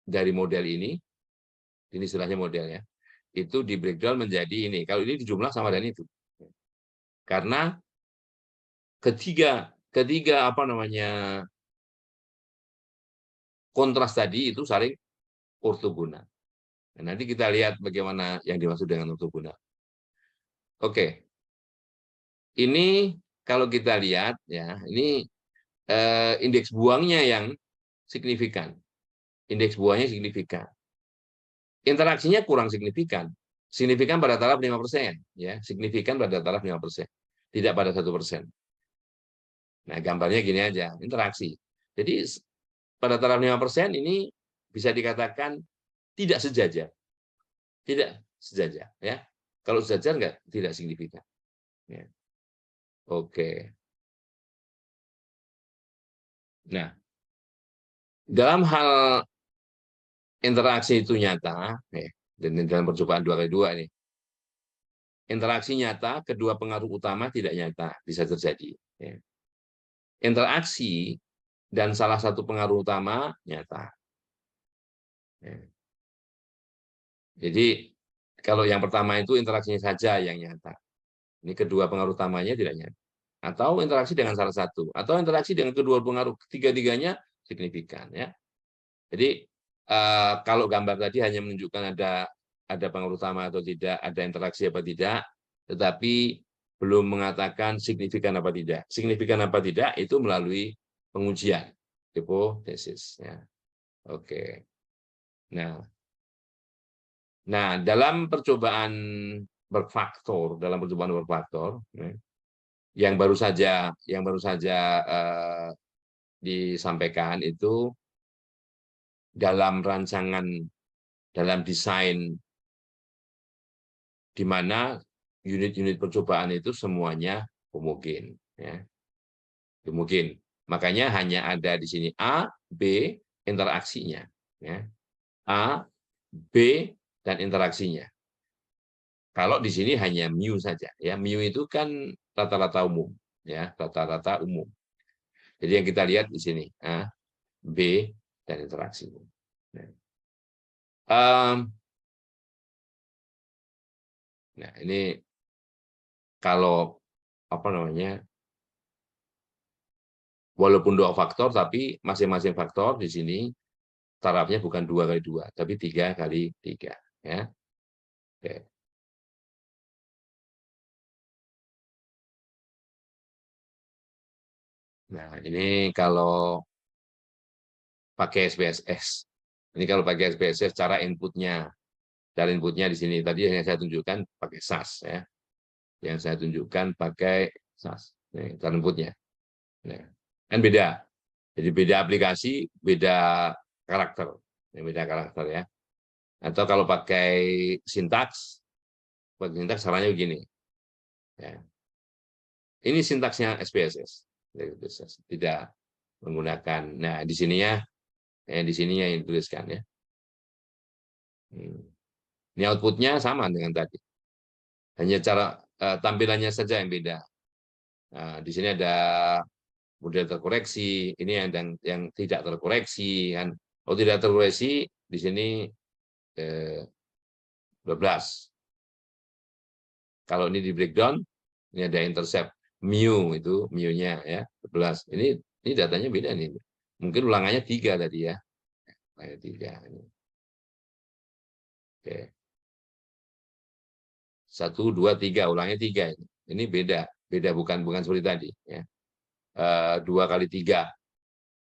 dari model ini istilahnya model ya, itu di breakdown menjadi ini. Kalau ini dijumlah sama dengan itu. Karena ketiga apa namanya kontras tadi itu saling ortogona. Nah, nanti kita lihat bagaimana yang dimaksud dengan ortogona. Oke. ini kalau kita lihat ya, ini indeks buangnya yang signifikan. Indeks buangnya signifikan. Interaksinya kurang signifikan. Signifikan pada taraf 5%, ya, signifikan pada taraf 5%, tidak pada 1%. Nah, gambarnya gini aja, interaksi. Jadi pada taraf 5% ini bisa dikatakan tidak sejajar. Tidak sejajar, ya. Kalau sejajar enggak, tidak signifikan. Ya. Oke. Nah, dalam hal interaksi itu nyata, dan dalam percobaan 2x2 ini, interaksi nyata, kedua pengaruh utama tidak nyata, bisa terjadi. Ya. Interaksi dan salah satu pengaruh utama nyata. Ya. Jadi kalau yang pertama itu interaksinya saja yang nyata. Ini kedua pengaruh utamanya tidak nyata. Atau interaksi dengan salah satu, atau interaksi dengan kedua pengaruh, ketiga-tiganya signifikan. Ya. Jadi kalau gambar tadi hanya menunjukkan ada pengaruh utama atau tidak, ada interaksi apa tidak, tetapi belum mengatakan signifikan apa tidak. Signifikan apa tidak itu melalui pengujian hipotesis. Ya. Oke. Nah, dalam percobaan berfaktor, ya, yang baru saja disampaikan itu dalam rancangan, dalam desain di mana unit-unit percobaan itu semuanya homogen, ya. Homogen. Makanya hanya ada di sini A, B, interaksinya, ya. A, B, dan interaksinya. Kalau di sini hanya mu saja, ya. Mu itu kan rata-rata umum, ya, rata-rata umum. Jadi yang kita lihat di sini A, B, dan interaksi. Nah, ini kalau apa namanya, walaupun dua faktor, tapi masing-masing faktor di sini tarafnya bukan 2x2, tapi 3x3. Ya. Oke. Nah, ini kalau pakai SPSS. Ini kalau pakai SPSS cara inputnya. Cara inputnya di sini. Tadi yang saya tunjukkan pakai SAS. Ya. Yang saya tunjukkan pakai SAS. Ini cara inputnya. Nah, kan beda. Jadi beda aplikasi, beda karakter. Beda karakter ya. Atau kalau pakai sintaks caranya begini. Ya. Ini sintaksnya SPSS. Tidak menggunakan. Nah, di sininya yang dituliskan ya. Ini outputnya sama dengan tadi. Hanya cara tampilannya saja yang beda. Nah, di sini ada model terkoreksi, ini yang tidak terkoreksi kan. Kalau tidak terkoreksi di sini 12. Kalau ini di breakdown, ini ada intercept mu-nya ya 12. Ini datanya beda nih. Mungkin ulangannya 3 tadi ya. Kayak 3 ini. Oke. 1, 2, 3, ulangnya 3 ini. Ini beda bukan seperti tadi ya. 2x3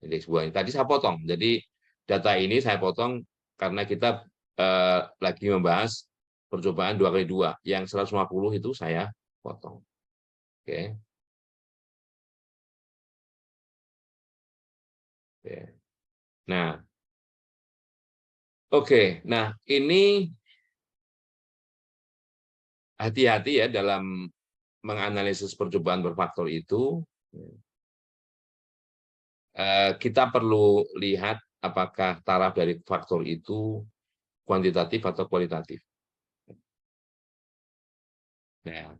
indeks buahnya. Tadi saya potong. Jadi data ini saya potong karena kita lagi membahas percobaan 2x2. Yang 150 itu saya potong. Oke. Oke. Nah, oke. Nah, ini hati-hati ya dalam menganalisis percobaan berfaktor itu. Kita perlu lihat apakah taraf dari faktor itu kuantitatif atau kualitatif. Nah,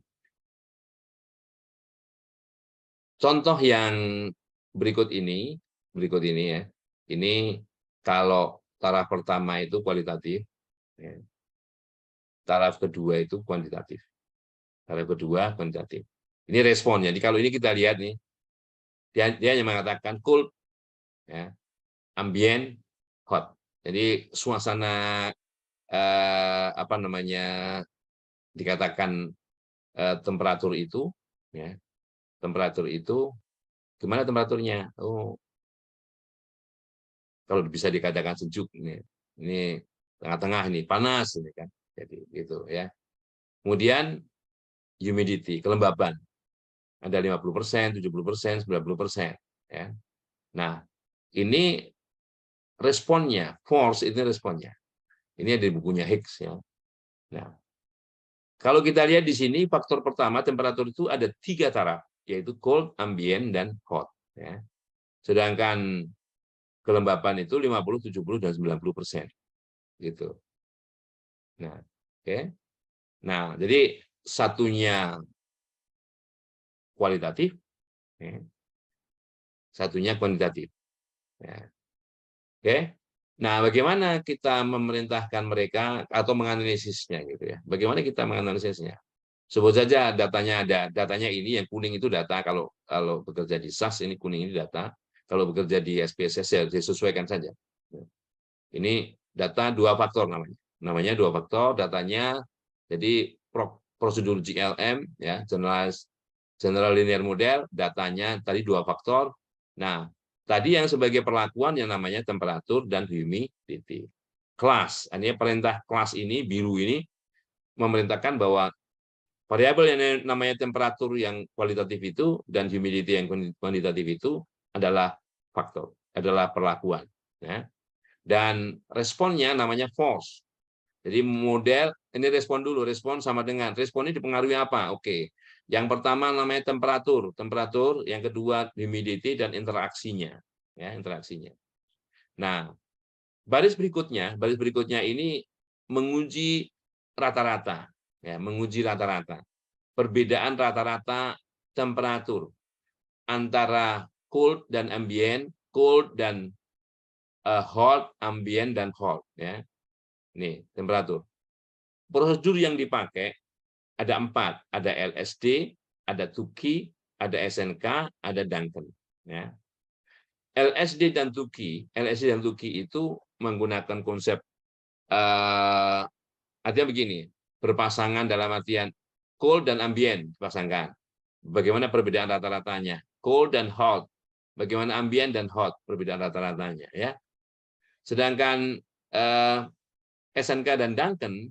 contoh yang berikut ini ya. Ini kalau taraf pertama itu kualitatif, ya. Taraf kedua itu kuantitatif. Taraf kedua kuantitatif. Ini respon. Jadi kalau ini kita lihat nih, dia hanya mengatakan cool, ya, ambient, hot. Jadi suasana apa namanya dikatakan temperatur itu Ya. Temperatur itu gimana temperaturnya? Oh, kalau bisa dikatakan sejuk ini tengah-tengah ini panas ini kan. Jadi gitu ya. Kemudian humidity, kelembaban. Ada 50%, 70%, 90%. Ya. Nah, ini responnya, force itu responnya. Ini ada di bukunya Higgs ya. Nah, kalau kita lihat di sini faktor pertama temperatur itu ada 3 taraf, yaitu cold, ambient, dan hot. Ya. Sedangkan kelembapan itu 50, 70, dan 90%. Gitu. Nah, oke. Nah, jadi satunya kualitatif, ya, satunya kuantitatif. Ya. Oke. Nah, bagaimana kita memerintahkan mereka atau menganalisisnya gitu ya? Bagaimana kita menganalisisnya? Sebut saja datanya ada, datanya ini yang kuning itu data kalau kalau bekerja di SAS ini kuning ini data, kalau bekerja di SPSS ya disesuaikan saja. Ini data dua faktor namanya. Namanya dua faktor datanya. Jadi prosedur GLM ya, General Linear Model, datanya tadi dua faktor. Nah, tadi yang sebagai perlakuan yang namanya temperatur dan humidity. Kelas, ini perintah kelas ini biru ini memerintahkan bahwa variabel yang namanya temperatur yang kualitatif itu dan humidity yang kuantitatif itu adalah faktor, adalah perlakuan. Ya. Dan responnya namanya force. Jadi model, ini respon dulu, respon sama dengan, respon ini dipengaruhi apa? Oke, yang pertama namanya temperatur, yang kedua humidity dan interaksinya. Ya, interaksinya. Nah, baris berikutnya ini menguji rata-rata. Ya, menguji rata-rata. Perbedaan rata-rata temperatur antara cold dan ambient, cold dan hot, ambient dan hot. Ya. Ini temperatur. Prosedur yang dipakai ada 4, ada LSD, ada Tukey, ada SNK, ada Duncan. Ya. LSD dan Tukey itu menggunakan konsep artinya begini, berpasangan dalam artian cold dan ambient dipasangkan. Bagaimana perbedaan rata-ratanya? Cold dan hot. Bagaimana ambient dan hot perbedaan rata-ratanya ya. Sedangkan SNK dan Duncan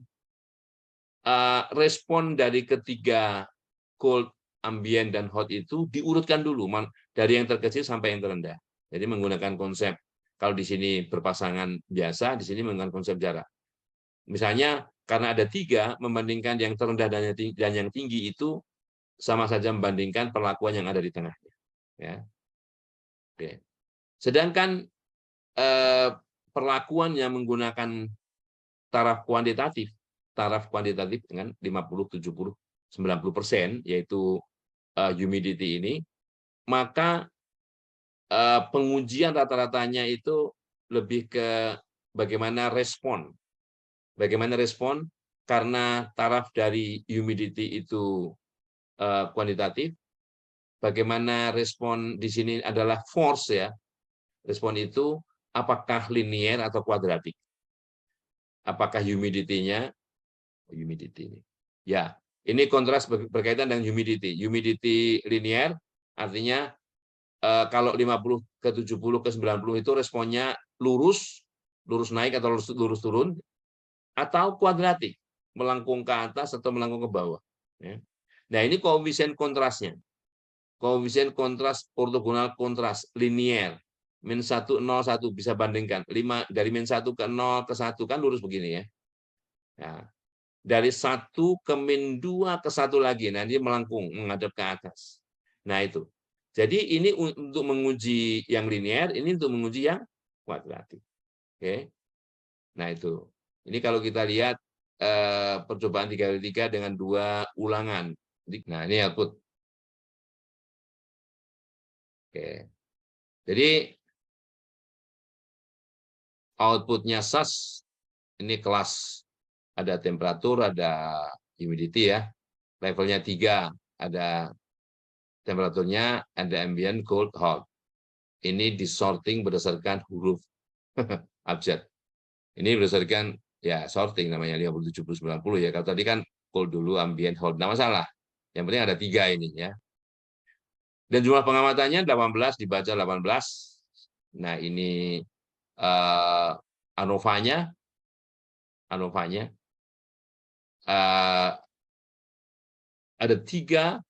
respon dari ketiga cold, ambient, dan hot itu diurutkan dulu dari yang terkecil sampai yang terendah. Jadi menggunakan konsep, kalau di sini berpasangan biasa, di sini menggunakan konsep jarak. Misalnya, karena ada 3, membandingkan yang terendah dan yang tinggi itu sama saja membandingkan perlakuan yang ada di tengahnya. Ya. Oke. Sedangkan perlakuan yang menggunakan taraf kuantitatif dengan 50, 70, 90%, yaitu humidity ini, maka pengujian rata-ratanya itu lebih ke bagaimana respon. Bagaimana respon karena taraf dari humidity itu kuantitatif, bagaimana respon di sini adalah force ya. Respon itu apakah linier atau kuadratik? Apakah humidity-nya ini. Ya, ini kontras berkaitan dengan humidity. Humidity linier artinya kalau 50 ke 70 ke 90 itu responnya lurus naik atau lurus turun, atau kuadratik, melengkung ke atas atau melengkung ke bawah. Ya. Nah, ini koefisien kontrasnya. Koefisien kontras ortogonal kontras linier. Min 1, 0, 1 bisa bandingkan. 5 dari min 1 ke 0 ke 1 kan lurus begini ya. Nah, dari 1 ke min 2 ke 1 lagi. Nah, dia melengkung, menghadap ke atas. Nah, itu. Jadi ini untuk menguji yang linier, ini untuk menguji yang kuadratik. Oke. Nah, itu. Ini kalau kita lihat percobaan 3x3 dengan 2 ulangan. Nah, ini output. Oke. Jadi outputnya SAS ini kelas ada temperatur, ada humidity ya. Levelnya 3, ada temperaturnya, ada ambient, cold, hot. Ini disorting berdasarkan huruf abjad. Ini berdasarkan ya sorting namanya 50, 70, 90 ya. Kalau tadi kan cold dulu, ambient, hot, nggak masalah. Yang penting ada 3 ini ya. Dan jumlah pengamatannya 18 dibaca 18. Nah, ini ANOVA-nya ada 3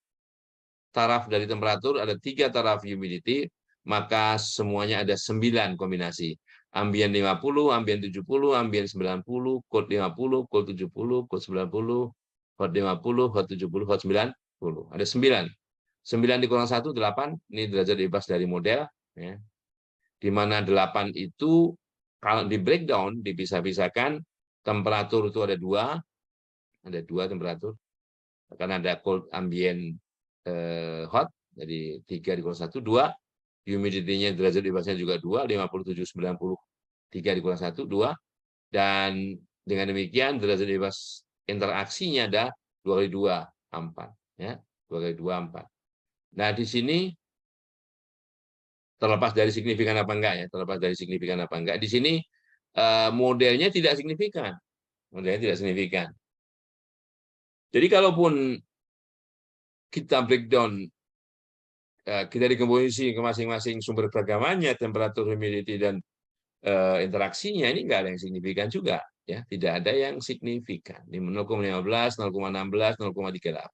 taraf dari temperatur, ada 3 taraf humidity, maka semuanya ada 9 kombinasi. Ambient 50, ambient 70, ambient 90, cold 50, cold 70, cold 90, hot 50, hot 70, hot 90. Ada 9. 9 dikurang 1, 8. Ini derajat bebas dari model. Ya. Di mana 8 itu, kalau di breakdown, dipisah-pisahkan, temperatur itu ada 2. Ada 2 temperatur. Karena ada cold, ambient, hot, jadi 3 dikurang 1, 2. Humidity-nya derajat bebasnya juga 2, 57, 90. 3 dikurang 1, 2. Dan dengan demikian derajat bebas interaksinya ada 2 kali 2, 4. Ya, 2 kali 2, 4. Nah, di sini terlepas dari signifikan apa enggak ya, terlepas dari signifikan apa enggak, di sini modelnya tidak signifikan. Modelnya tidak signifikan. Jadi kalaupun kita breakdown, kita dekomposisi ke masing-masing sumber beragamannya, temperatur, humidity, dan interaksinya, ini enggak ada yang signifikan juga. Ya, tidak ada yang signifikan. Ini 0,15, 0,16, 0,38.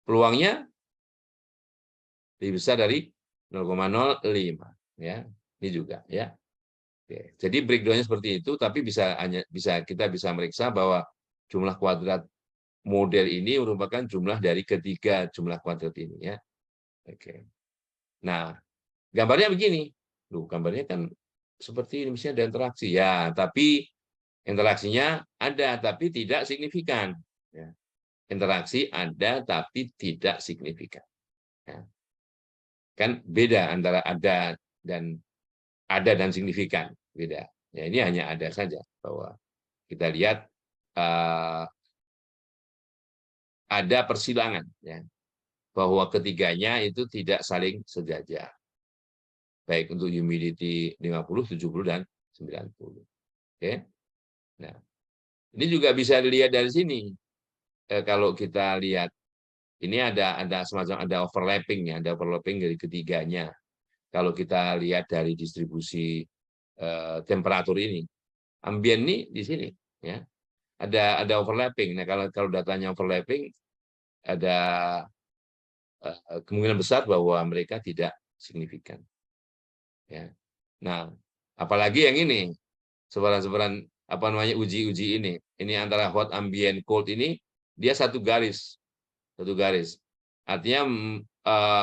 Peluangnya lebih besar dari 0,05. Ya, ini juga ya. Oke. Jadi breakdown-nya seperti itu, tapi kita bisa meriksa bahwa jumlah kuadrat model ini merupakan jumlah dari ketiga jumlah kuadrat ini ya. Oke. Nah, gambarnya begini. Gambarnya kan seperti ini, misalnya ada interaksi ya, tapi interaksinya ada tapi tidak signifikan. Ya. Interaksi ada tapi tidak signifikan. Ya. Kan beda antara ada dan signifikan, beda. Ya, ini hanya ada saja, bahwa kita lihat ada persilangan, ya, bahwa ketiganya itu tidak saling sejajar, baik untuk humidity 50, 70, dan 90. Oke. Nah, ini juga bisa dilihat dari sini. Kalau kita lihat, ini ada semacam overlapping ya, ada overlapping dari ketiganya. Kalau kita lihat dari distribusi temperatur ini, ambien nih di sini, ya, ada overlapping. Nah, kalau datanya overlapping, ada kemungkinan besar bahwa mereka tidak signifikan. Ya. Nah, apalagi yang ini, sebaran-sebaran apa namanya, uji-uji ini antara hot, ambient, cold ini dia satu garis, artinya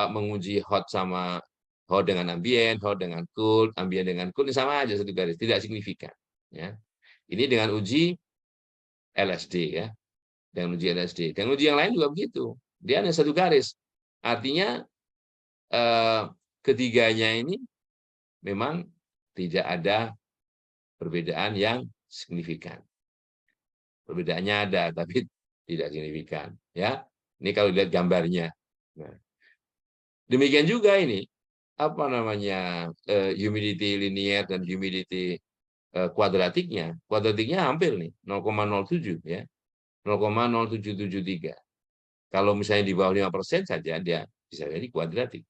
menguji hot sama hot dengan ambient, hot dengan cold, ambient dengan cold, ini sama aja, satu garis, tidak signifikan. Ya. Ini dengan uji LSD ya, dengan uji LSD. Dan uji yang lain juga begitu, dia hanya satu garis, artinya ketiganya ini memang tidak ada perbedaan yang signifikan. Perbedaannya ada, tapi tidak signifikan. Ya, ini kalau lihat gambarnya. Nah, demikian juga ini apa namanya, humidity linear dan humidity kuadratiknya. Kuadratiknya hampir nih 0,07 ya, 0,0773. Kalau misalnya di bawah 5% saja, dia bisa jadi kuadratik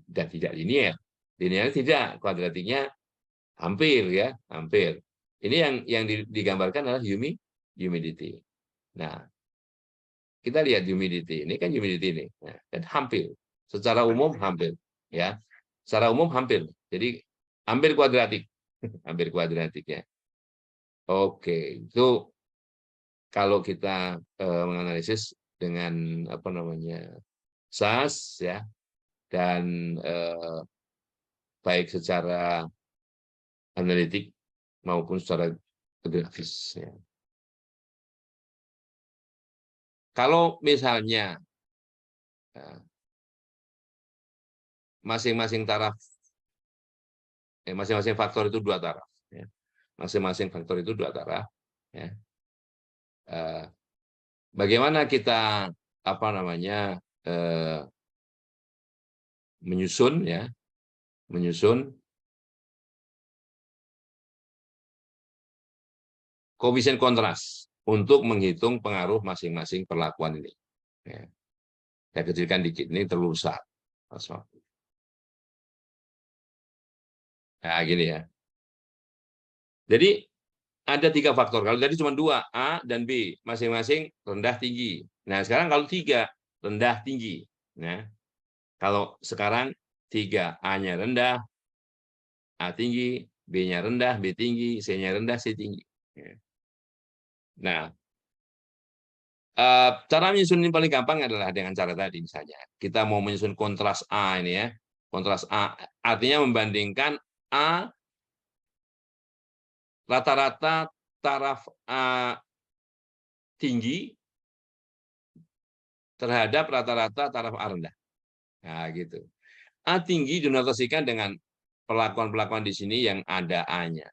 dan tidak linear. Linear tidak, kuadratiknya hampir ya, hampir. Ini yang digambarkan adalah humidity. Nah, kita lihat humidity. Ini kan humidity ini. Nah, kan hampir. Secara umum hampir, ya. Secara umum hampir. Jadi hampir kuadratik. Hampir kuadratik ya. Oke, itu kalau kita menganalisis dengan apa namanya, SAS ya, dan baik secara analitik maupun secara grafis. Ya. Kalau misalnya masing-masing taraf, masing-masing faktor itu 2 taraf. Ya. Masing-masing faktor itu 2 taraf. Ya. Bagaimana kita apa namanya menyusun ya, menyusun koefisien kontras untuk menghitung pengaruh masing-masing perlakuan ini. Ya. Saya kecilkan dikit, ini terlalu besar. kosong. Nah, gini ya. Jadi ada 3 faktor. Kalau tadi cuma 2, A dan B, masing-masing rendah tinggi. Nah, sekarang kalau 3, rendah tinggi. Nah, kalau sekarang 3, A-nya rendah, A tinggi, B-nya rendah, B tinggi, C-nya rendah, C tinggi. Nah, cara menyusun ini paling gampang adalah dengan cara tadi misalnya. Kita mau menyusun kontras A ini ya. Kontras A artinya membandingkan A rata-rata taraf A tinggi terhadap rata-rata taraf A rendah. Nah, gitu. A tinggi dinotasikan dengan perlakuan-perlakuan di sini yang ada A-nya.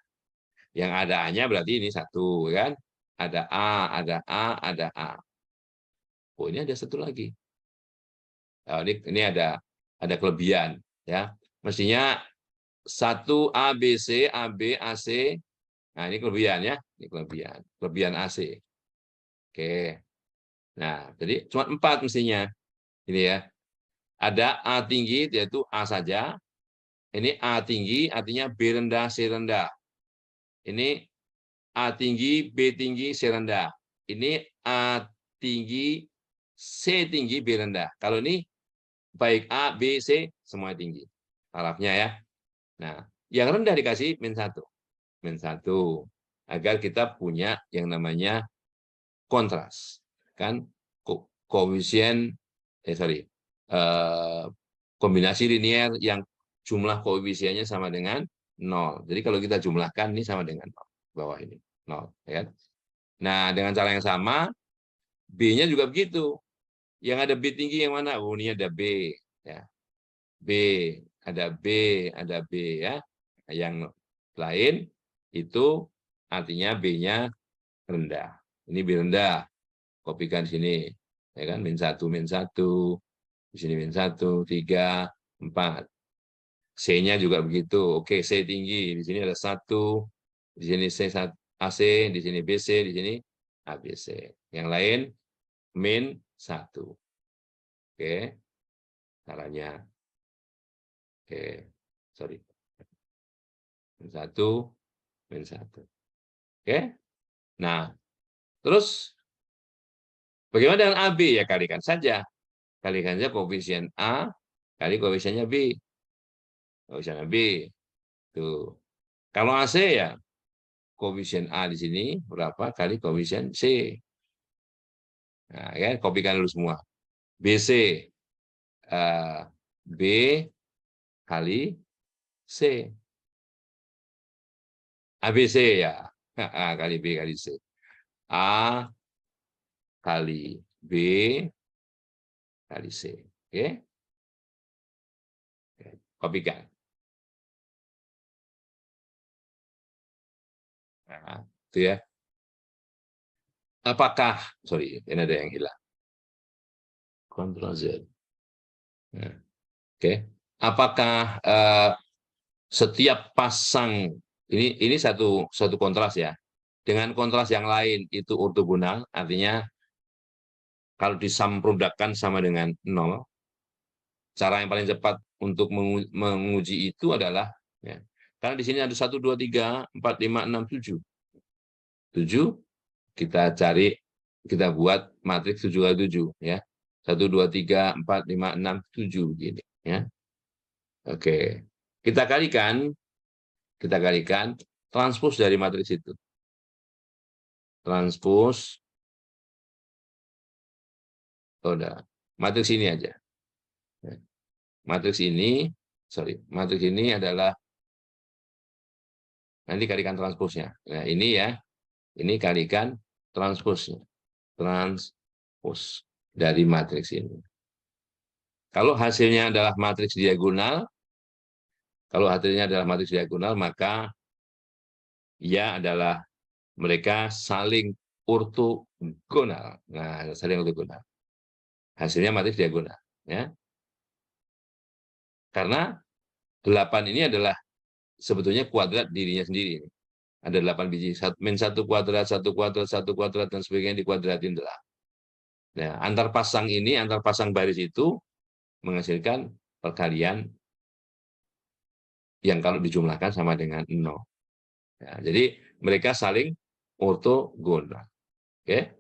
Yang ada A-nya berarti ini 1, kan? Ada A, ada A, ada A. Oh, ini ada 1 lagi. Nah, ini ada kelebihan ya. Mestinya 1 A B C, A B A C. Nah, ini kelebihan ya. Ini kelebihan AC. Oke. Nah, jadi cuma 4 mestinya. Ini ya. Ada A tinggi yaitu A saja. Ini A tinggi artinya B rendah, C rendah. Ini A tinggi, B tinggi, C rendah. Ini A tinggi, C tinggi, B rendah. Kalau ini baik A, B, C semua tinggi tarafnya ya. Nah, yang rendah dikasih -1. -1 agar kita punya yang namanya kontras. Kan koefisien kombinasi linier yang jumlah koefisiennya sama dengan 0. Jadi kalau kita jumlahkan ini sama dengan 0. Bawah ini 0 ya. Nah, dengan cara yang sama B-nya juga begitu. Yang ada B tinggi yang mana? Oh, ini ada B ya. B, ada B, ada B ya. Yang lain itu artinya B-nya rendah. Ini B rendah. Kopikan sini. Ya kan, -1, -1. Di sini -1, 3, 4. C-nya juga begitu. Oke, C tinggi. Di sini ada 1. Di sini C AC, di sini BC, di sini ABC. Yang lain -1. Oke. Caranya. Oke. Sorry. -1, -1. Oke. Nah, terus bagaimana dengan AB? Ya kalikan saja. Kalikan saja koefisien A kali koefisiennya B. Koefisiennya B. Tuh. Kalau AC ya koefisien A di sini berapa kali koefisien C. Nah, ya, kopikan dulu semua. BC B kali C. ABC ya. A kali B kali C. A kali B kali C. Oke. Kopikan. Nah, itu ya. Apakah, sorry, ini ada yang hilang. Ctrl Z. Nah, oke. Apakah setiap pasang ini satu kontras ya. Dengan kontras yang lain itu ortogonal, artinya kalau disamprodukkan sama dengan 0, cara yang paling cepat untuk menguji itu adalah ya, karena di sini ada 1, 2, 3, 4, 5, 6, 7. 7 kita cari, kita buat matriks 7 kali 7 ya. 1, 2, 3, 4, 5, 6, 7 gini ya. Oke. Kita kalikan transpos dari matriks itu. Transpos udah matriks ini aja. Matriks ini adalah nanti kalikan transposnya. Nah, ini ya. Ini kalikan transposnya. Transpos dari matriks ini. Kalau hasilnya adalah matriks diagonal, maka ia adalah mereka saling ortogonal. Nah, saling ortogonal. Hasilnya matriks diagonal, ya. Karena 8 ini adalah sebetulnya kuadrat dirinya sendiri. Ada 8 biji, -1 kuadrat, 1 kuadrat, 1 kuadrat, dan sebagainya dikuadratin 8. Nah, antar pasang baris itu menghasilkan perkalian yang kalau dijumlahkan sama dengan 0. Ya, jadi mereka saling ortogonal. Oke.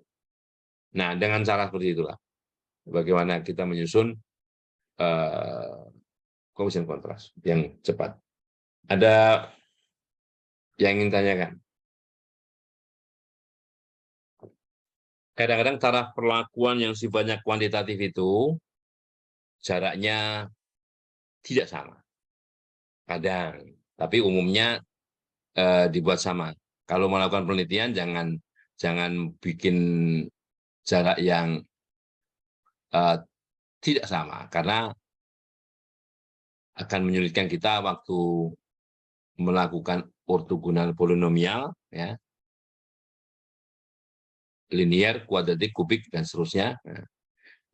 Nah, dengan cara seperti itulah bagaimana kita menyusun koefisien kontras yang cepat. Ada yang ingin tanyakan? Kadang-kadang cara perlakuan yang sifatnya kuantitatif itu jaraknya tidak sama. Kadang, tapi umumnya dibuat sama. Kalau melakukan penelitian jangan bikin jarak yang tidak sama karena akan menyulitkan kita waktu melakukan ortogonal polinomial, ya, linear, kuadratik, kubik, dan seterusnya. Nah,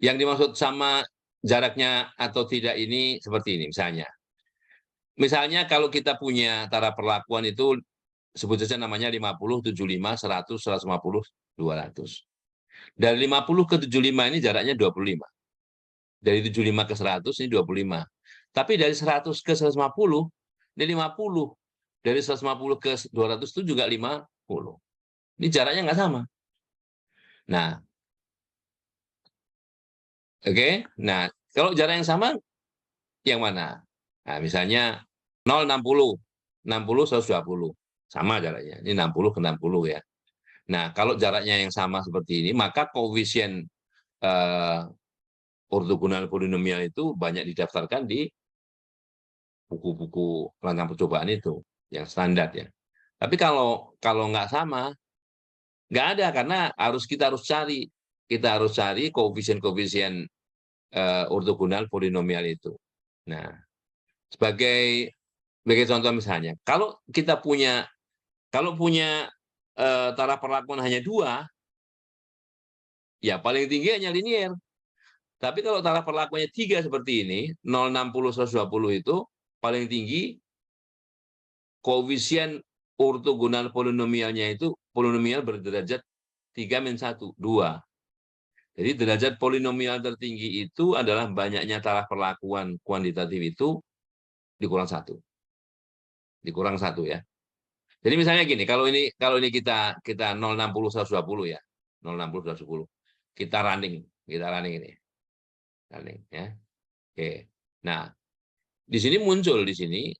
yang dimaksud sama jaraknya atau tidak ini seperti ini, misalnya. Misalnya kalau kita punya tara perlakuan itu sebut saja namanya 50, 75, 100, 150, 200. Dari 50 ke 75 ini jaraknya 25. Dari 75 ke 100 ini 25. Tapi dari 100 ke 150 ini 50. Dari 150 ke 200 itu juga 50. Ini jaraknya nggak sama. Nah, oke. Nah, kalau jarak yang sama yang mana? Nah, misalnya 0, 60, 60, 120. Sama jaraknya. Ini 60 ke 60 ya. Nah, kalau jaraknya yang sama seperti ini, maka koefisien ortogonal polinomial itu banyak didaftarkan di buku-buku rancang percobaan itu, yang standar ya. Tapi kalau nggak sama, nggak ada karena kita harus cari koefisien-koefisien ortogonal polinomial itu. Nah, sebagai contoh misalnya, kalau punya tara perlakuan hanya 2, ya paling tinggi hanya linear. Tapi kalau tara perlakuannya 3 seperti ini, 0, 60, 120 itu paling tinggi koefisien ortogonal polinomialnya itu polinomial berderajat 3 min 1, 2. Jadi derajat polinomial tertinggi itu adalah banyaknya tara perlakuan kuantitatif itu dikurang 1. Dikurang 1 ya. Jadi misalnya gini, kalau ini kita 060 120 ya. 060 120. Kita running ini. Running ya. Oke. Nah, di sini muncul di sini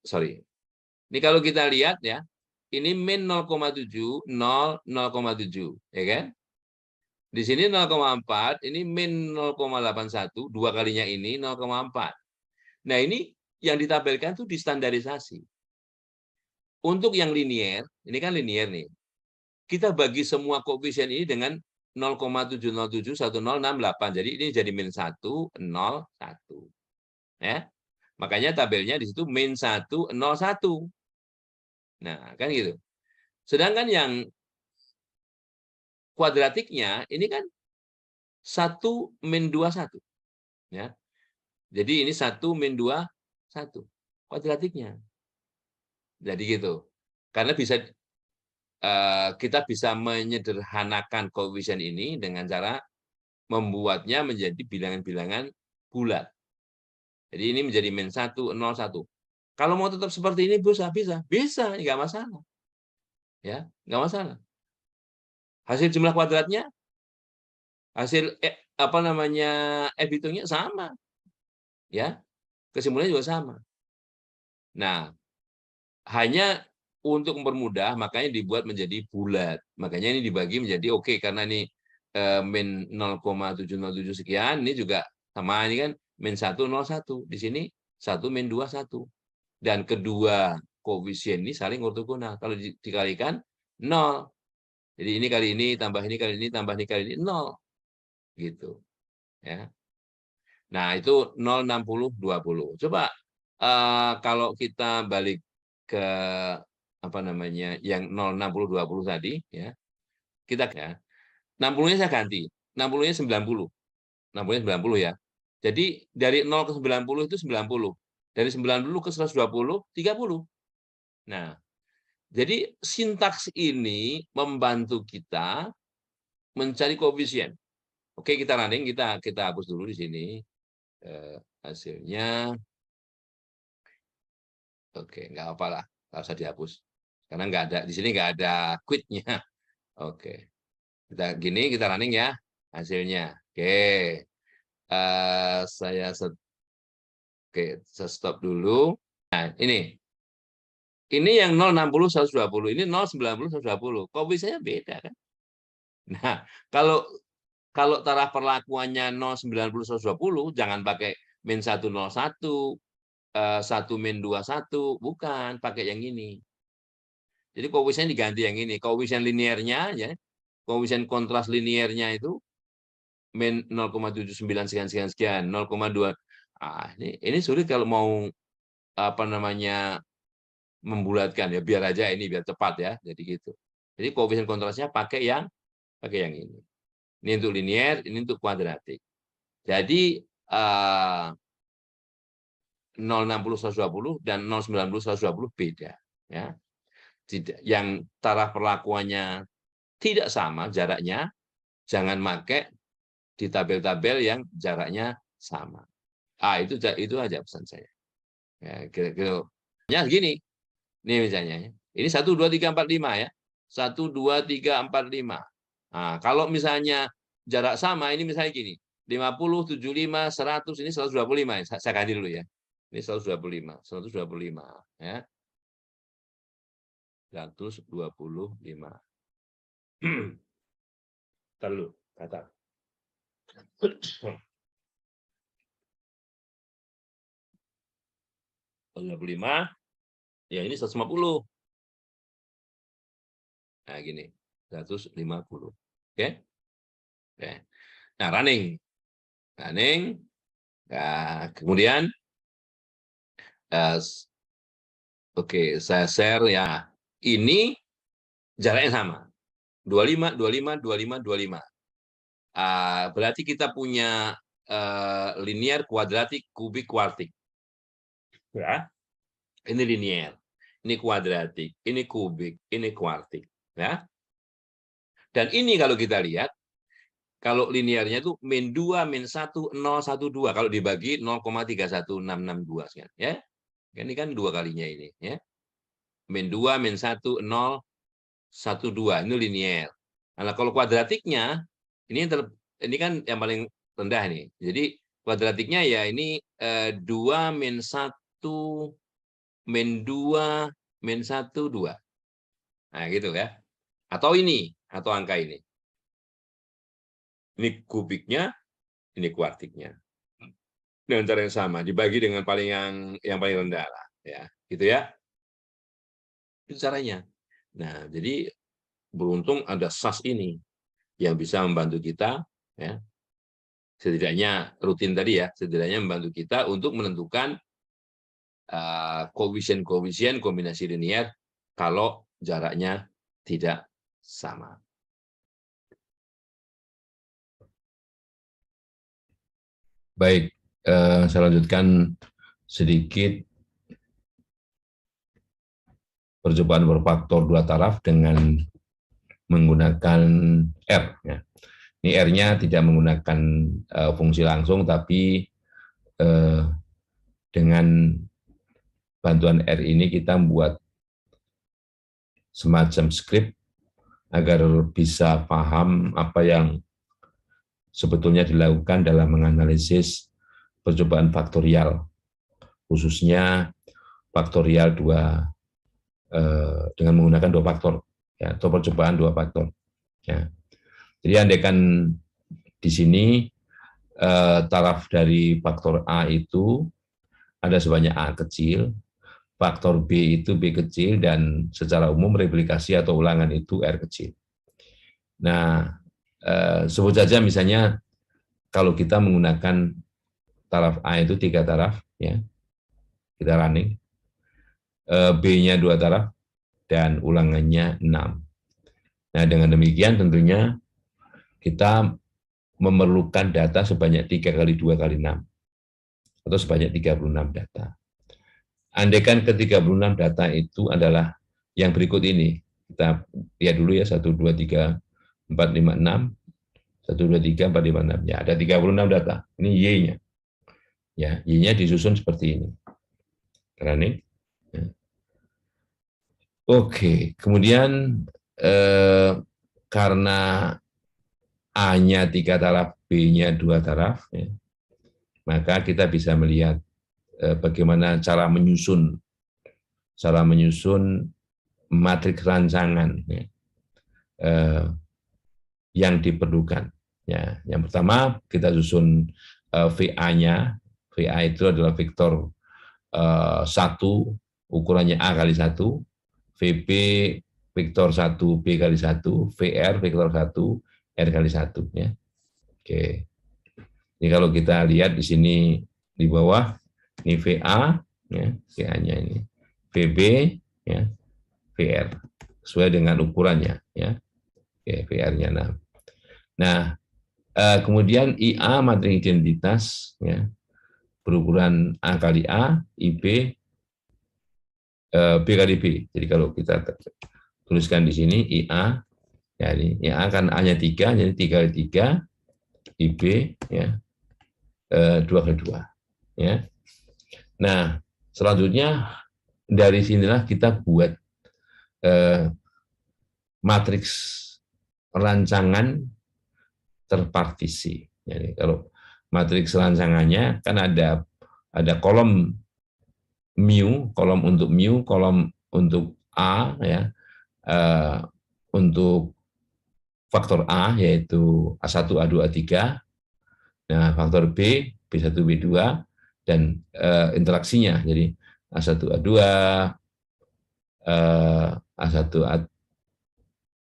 sorry. Ini kalau kita lihat ya, ini min 0,7, 0, 0,7, ya kan? Di sini 0,4, ini min 0,81, dua kalinya ini 0,4. Nah, ini yang ditampilkan itu distandarisasi. Untuk yang linear, ini kan linear nih. Kita bagi semua koefisien ini dengan 0,7071068. Jadi ini jadi min 1, 0, 1. Ya. Makanya tabelnya di situ min 1, 0, 1. Nah, kan gitu. Sedangkan yang kuadratiknya ini kan 1 min 2, 1. Ya. Jadi ini 1 min 2, 1. Kuadratiknya. Jadi gitu. Karena kita bisa menyederhanakan koefisien ini dengan cara membuatnya menjadi bilangan-bilangan bulat. Jadi ini menjadi min 1, 0, 1. Kalau mau tetap seperti ini bisa, nggak masalah. Ya, nggak masalah. Hasil jumlah kuadratnya, hasil F hitungnya sama. Ya, kesimpulannya juga sama. Nah, hanya untuk mempermudah, makanya dibuat menjadi bulat. Makanya ini dibagi menjadi oke, karena ini min 0,707 sekian, ini juga sama, ini kan min 101. Di sini 1 min 2, 1. Dan kedua koefisien ini saling ortogonal. Kalau dikalikan 0. Jadi ini kali ini, tambah ini kali ini, tambah ini kali ini, 0. Gitu. Ya. Nah, itu 0, 60, 20. Coba kalau kita balik ke yang 0, 60, 20 tadi, ya. Kita ya. 60-nya saya ganti. 60-nya 90. 60-nya 90 ya. Jadi dari 0 ke 90 itu 90. Dari 90 ke 120, 30. Nah, jadi sintaks ini membantu kita mencari koefisien. Oke, kita running, kita hapus dulu di sini. Hasilnya, oke, nggak apa lah, nggak usah dihapus. Karena nggak ada, di sini nggak ada quitnya. Oke, kita gini, kita running ya, hasilnya. Oke, saya saya stop dulu. Nah, ini yang 060 120, ini 090 120. Kok bisanya beda kan? Nah, kalau kalau taraf perlakuannya 090 120, jangan pakai min 101, 1 min 21, bukan, pakai yang ini. Jadi koefisien diganti yang ini. Koefisien linearnya ya, koefisien kontras linearnya itu min 0,79 sekian sekian sekian, 0,2. Ah, ini sulit kalau mau apa namanya membulatkan ya, biar aja ini biar cepat ya. Jadi gitu. Jadi koefisien kontrasnya pakai yang ini. Ini untuk linear, ini untuk kuadratik. Jadi 060 120 dan 090 120 beda ya. Yang taraf perlakuannya tidak sama jaraknya, jangan pakai di tabel-tabel yang jaraknya sama. Itu aja pesan saya. Ya, kira-kira gini. Ini misalnya, ini 1, 2, 3, 4, 5 ya. 1, 2, 3, 4, 5. Nah, kalau misalnya jarak sama, ini misalnya gini, 50, 75, 100, ini 125. Saya ganti dulu ya. Ini 125, 125 ya. 125. Terlalu kata. 125, ya ini 150. Nah, gini, 150. Oke? Oke. Nah, running. Nah, kemudian, oke, saya share ya. Ini jaraknya sama. 25, 25, 25, 25. Berarti kita punya linear, kuadratik, kubik, kuartik. Ya. Ini linear, ini kuadratik, ini kubik, ini kuartik. Ya. Dan ini kalau kita lihat, kalau linearnya itu min 2, min 1, 0, 1, 2. Kalau dibagi 0,31662. Ya. Ini kan dua kalinya ini. Ya. Min 2, min 1, 0, 1, 2. Ini linear. Nah, kalau kuadratiknya, ini kan yang paling rendah nih. Jadi kuadratiknya ya ini 2, min 1, min 2, min 1, 2. Nah, gitu ya. Atau angka ini. Ini kubiknya, ini kuartiknya. Dengan cara yang sama, dibagi dengan yang paling rendah lah, ya, gitu ya. Itu caranya. Nah, jadi beruntung ada SAS ini yang bisa membantu kita, ya. Setidaknya rutin tadi ya, setidaknya membantu kita untuk menentukan koefisien kombinasi linear kalau jaraknya tidak sama. Baik, saya lanjutkan sedikit percobaan berfaktor dua taraf dengan menggunakan R. Ya. Ini R-nya tidak menggunakan fungsi langsung, tapi dengan bantuan R ini kita membuat semacam skrip agar bisa paham apa yang sebetulnya dilakukan dalam menganalisis percobaan faktorial, khususnya faktorial dengan menggunakan dua faktor, ya, atau percobaan dua faktor. Ya. Jadi andaikan di sini taraf dari faktor A itu ada sebanyak A kecil, faktor B itu B kecil, dan secara umum replikasi atau ulangan itu R kecil. Nah, sebut saja misalnya kalau kita menggunakan taraf A itu 3 taraf, ya, kita running, B-nya 2 taraf, dan ulangannya 6. Nah, dengan demikian tentunya kita memerlukan data sebanyak 3 kali 2 kali 6, atau sebanyak 36 data. Andaikan ke 36 data itu adalah yang berikut ini. Kita lihat dulu ya, 1, 2, 3, 4, 5, 6. 1, 2, 3, 4, 5, 6. Ya, ada 36 data. Ini Y-nya. Ya, Y-nya disusun seperti ini. Running. Ya. Oke, kemudian karena A-nya 3 taraf, B-nya 2 taraf, ya, maka kita bisa melihat bagaimana cara menyusun matriks rancangan, ya, yang diperlukan. Ya, yang pertama kita susun VA-nya. VA itu adalah vektor 1, ukurannya A kali 1, VB vektor 1 B kali 1, VR vektor 1 R kali 1. Ya. Oke. Ini kalau kita lihat di sini di bawah, ini VA, ya, VA-nya ini, VB, ya, VR, sesuai dengan ukurannya, ya. Oke, VR-nya 6. Nah, kemudian IA materi identitas, ya, berukuran A kali A, IB, B kali B. Jadi kalau kita tuliskan di sini IA, ya ini IA kan A-nya 3, jadi 3 kali 3, IB, ya, 2 kali 2. Ya. Nah, selanjutnya dari sinilah kita buat matriks rancangan terpartisi. Jadi kalau matriks rancangannya kan ada kolom kolom untuk kolom untuk A, ya, untuk faktor A yaitu A1, A2, A3. Nah, faktor B, B1, B2 dan interaksinya. Jadi A1, A2, A1,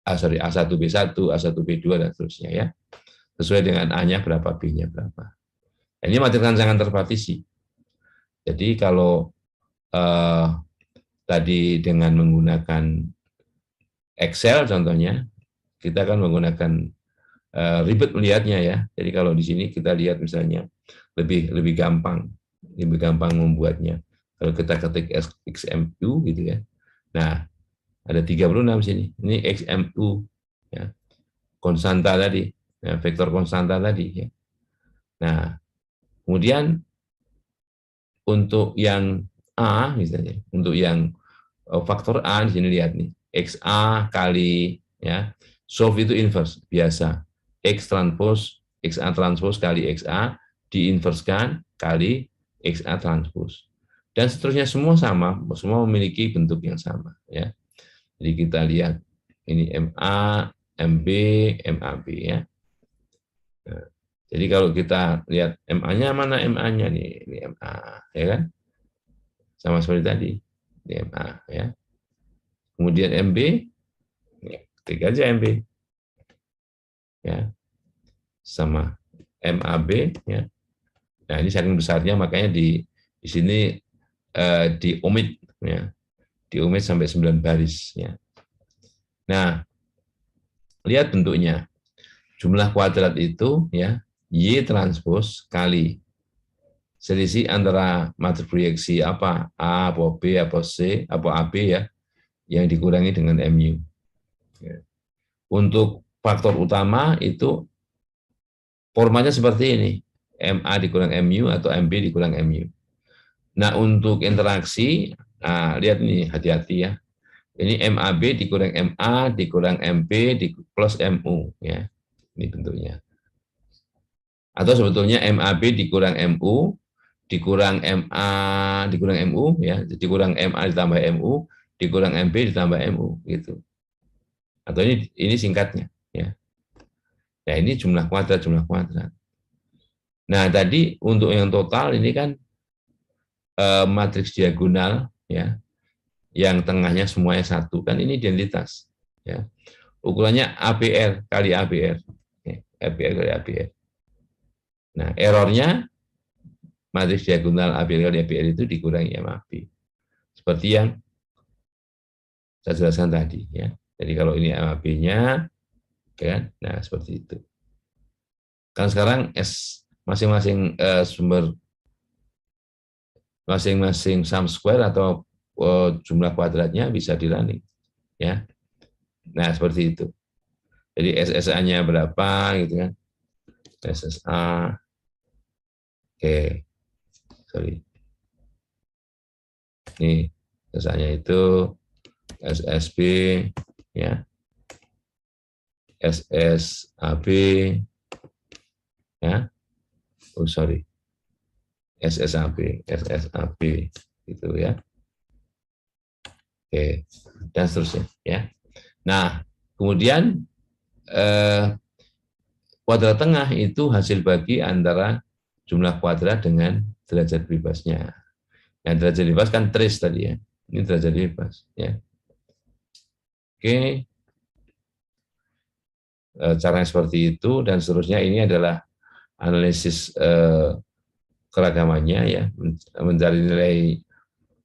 A1, B1, A1, B2 dan seterusnya, ya. Sesuai dengan A-nya berapa, B-nya berapa. Nah, ini materi rancangan terpartisi. Jadi kalau tadi dengan menggunakan Excel contohnya, kita akan menggunakan ribet melihatnya, ya. Jadi kalau di sini kita lihat misalnya lebih gampang membuatnya. Kalau kita ketik XMU gitu, ya. Nah, ada 36 sini. Ini XMU, ya. Konstanta tadi, ya, vektor konstanta tadi, ya. Nah, kemudian untuk yang A misalnya, untuk yang faktor A di sini lihat nih, XA kali, ya, solve itu inverse biasa, XA transpose kali XA diinverskan kali XA transpose, dan seterusnya semua sama, semua memiliki bentuk yang sama, ya. Jadi kita lihat ini MA, MB, MAB, ya. Nah, jadi kalau kita lihat MA-nya mana, MA-nya nih, ini MA, ya kan? Sama seperti tadi, ini MA, ya. Kemudian MB, ya, ketik aja MB, ya, sama MAB, ya. Nah, ini saking besarnya makanya di sini diomit, ya, diomit sampai 9 baris, ya. Nah, lihat bentuknya. Jumlah kuadrat itu, ya, Y transpose kali selisih antara matriks proyeksi apa, A, apa B, apa C, apa AB, ya, yang dikurangi dengan MU. Ya. Untuk faktor utama itu formatnya seperti ini, MA dikurang MU atau MB dikurang MU. Nah, untuk interaksi, nah, lihat nih, hati-hati, ya. Ini MAB dikurang MA dikurang MB plus MU, ya. Ini bentuknya. Atau sebetulnya MAB dikurang MU dikurang MA dikurang MU, ya, dikurang MA ditambah MU dikurang MB ditambah MU gitu. Atau ini singkatnya, ya. Nah, ini jumlah kuadrat. Nah, tadi untuk yang total ini kan matriks diagonal, ya, yang tengahnya semuanya satu, kan ini identitas, ya. Ukurannya ABR kali ABR, ya, ABR kali ABR. Nah, errornya matriks diagonal ABR kali ABR itu dikurangi MAB. Seperti yang saya jelaskan tadi, ya. Jadi kalau ini MAB-nya, kan, nah seperti itu. Kan sekarang masing-masing sumber, masing-masing sum square atau jumlah kuadratnya bisa di running, ya. Nah, seperti itu. Jadi SSA-nya berapa gitu kan? SSA. Oke. sorry. Ini dasarnya itu SSB, ya, SSAB, ya, oh sorry, SSAB gitu ya. Oke, dan seterusnya ya. Nah, kemudian kuadrat tengah itu hasil bagi antara jumlah kuadrat dengan derajat bebasnya. Nah, derajat bebas kan trace tadi ya. Ini derajat bebas ya. Oke, caranya seperti itu dan seterusnya. Ini adalah analisis keragamannya ya, mencari nilai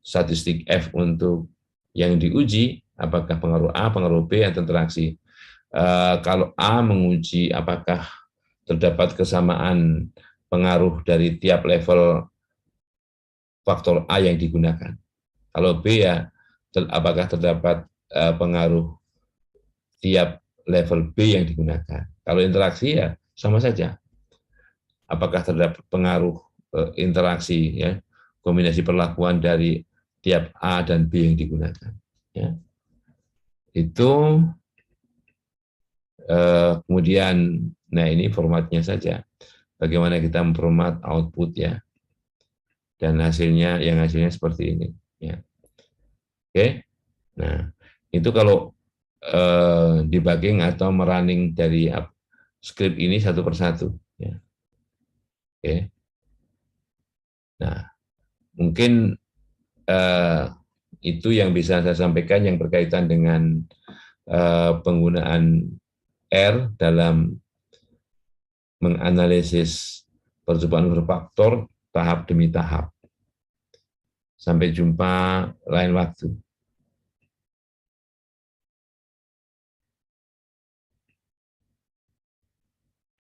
statistik F untuk yang diuji, apakah pengaruh A, pengaruh B, atau interaksi. Kalau A menguji apakah terdapat kesamaan pengaruh dari tiap level faktor A yang digunakan. Kalau B ya, apakah terdapat pengaruh tiap level B yang digunakan. Kalau interaksi ya sama saja. Apakah terdapat pengaruh interaksi ya, kombinasi perlakuan dari tiap A dan B yang digunakan. Ya. Itu kemudian, nah ini formatnya saja. Bagaimana kita memformat output ya, dan hasilnya yang hasilnya seperti ini. Ya. Oke, nah itu kalau debugging atau merunning dari script ini satu persatu. Ya. Oke, nah mungkin itu yang bisa saya sampaikan yang berkaitan dengan penggunaan R dalam menganalisis percobaan faktor tahap demi tahap. Sampai jumpa lain waktu.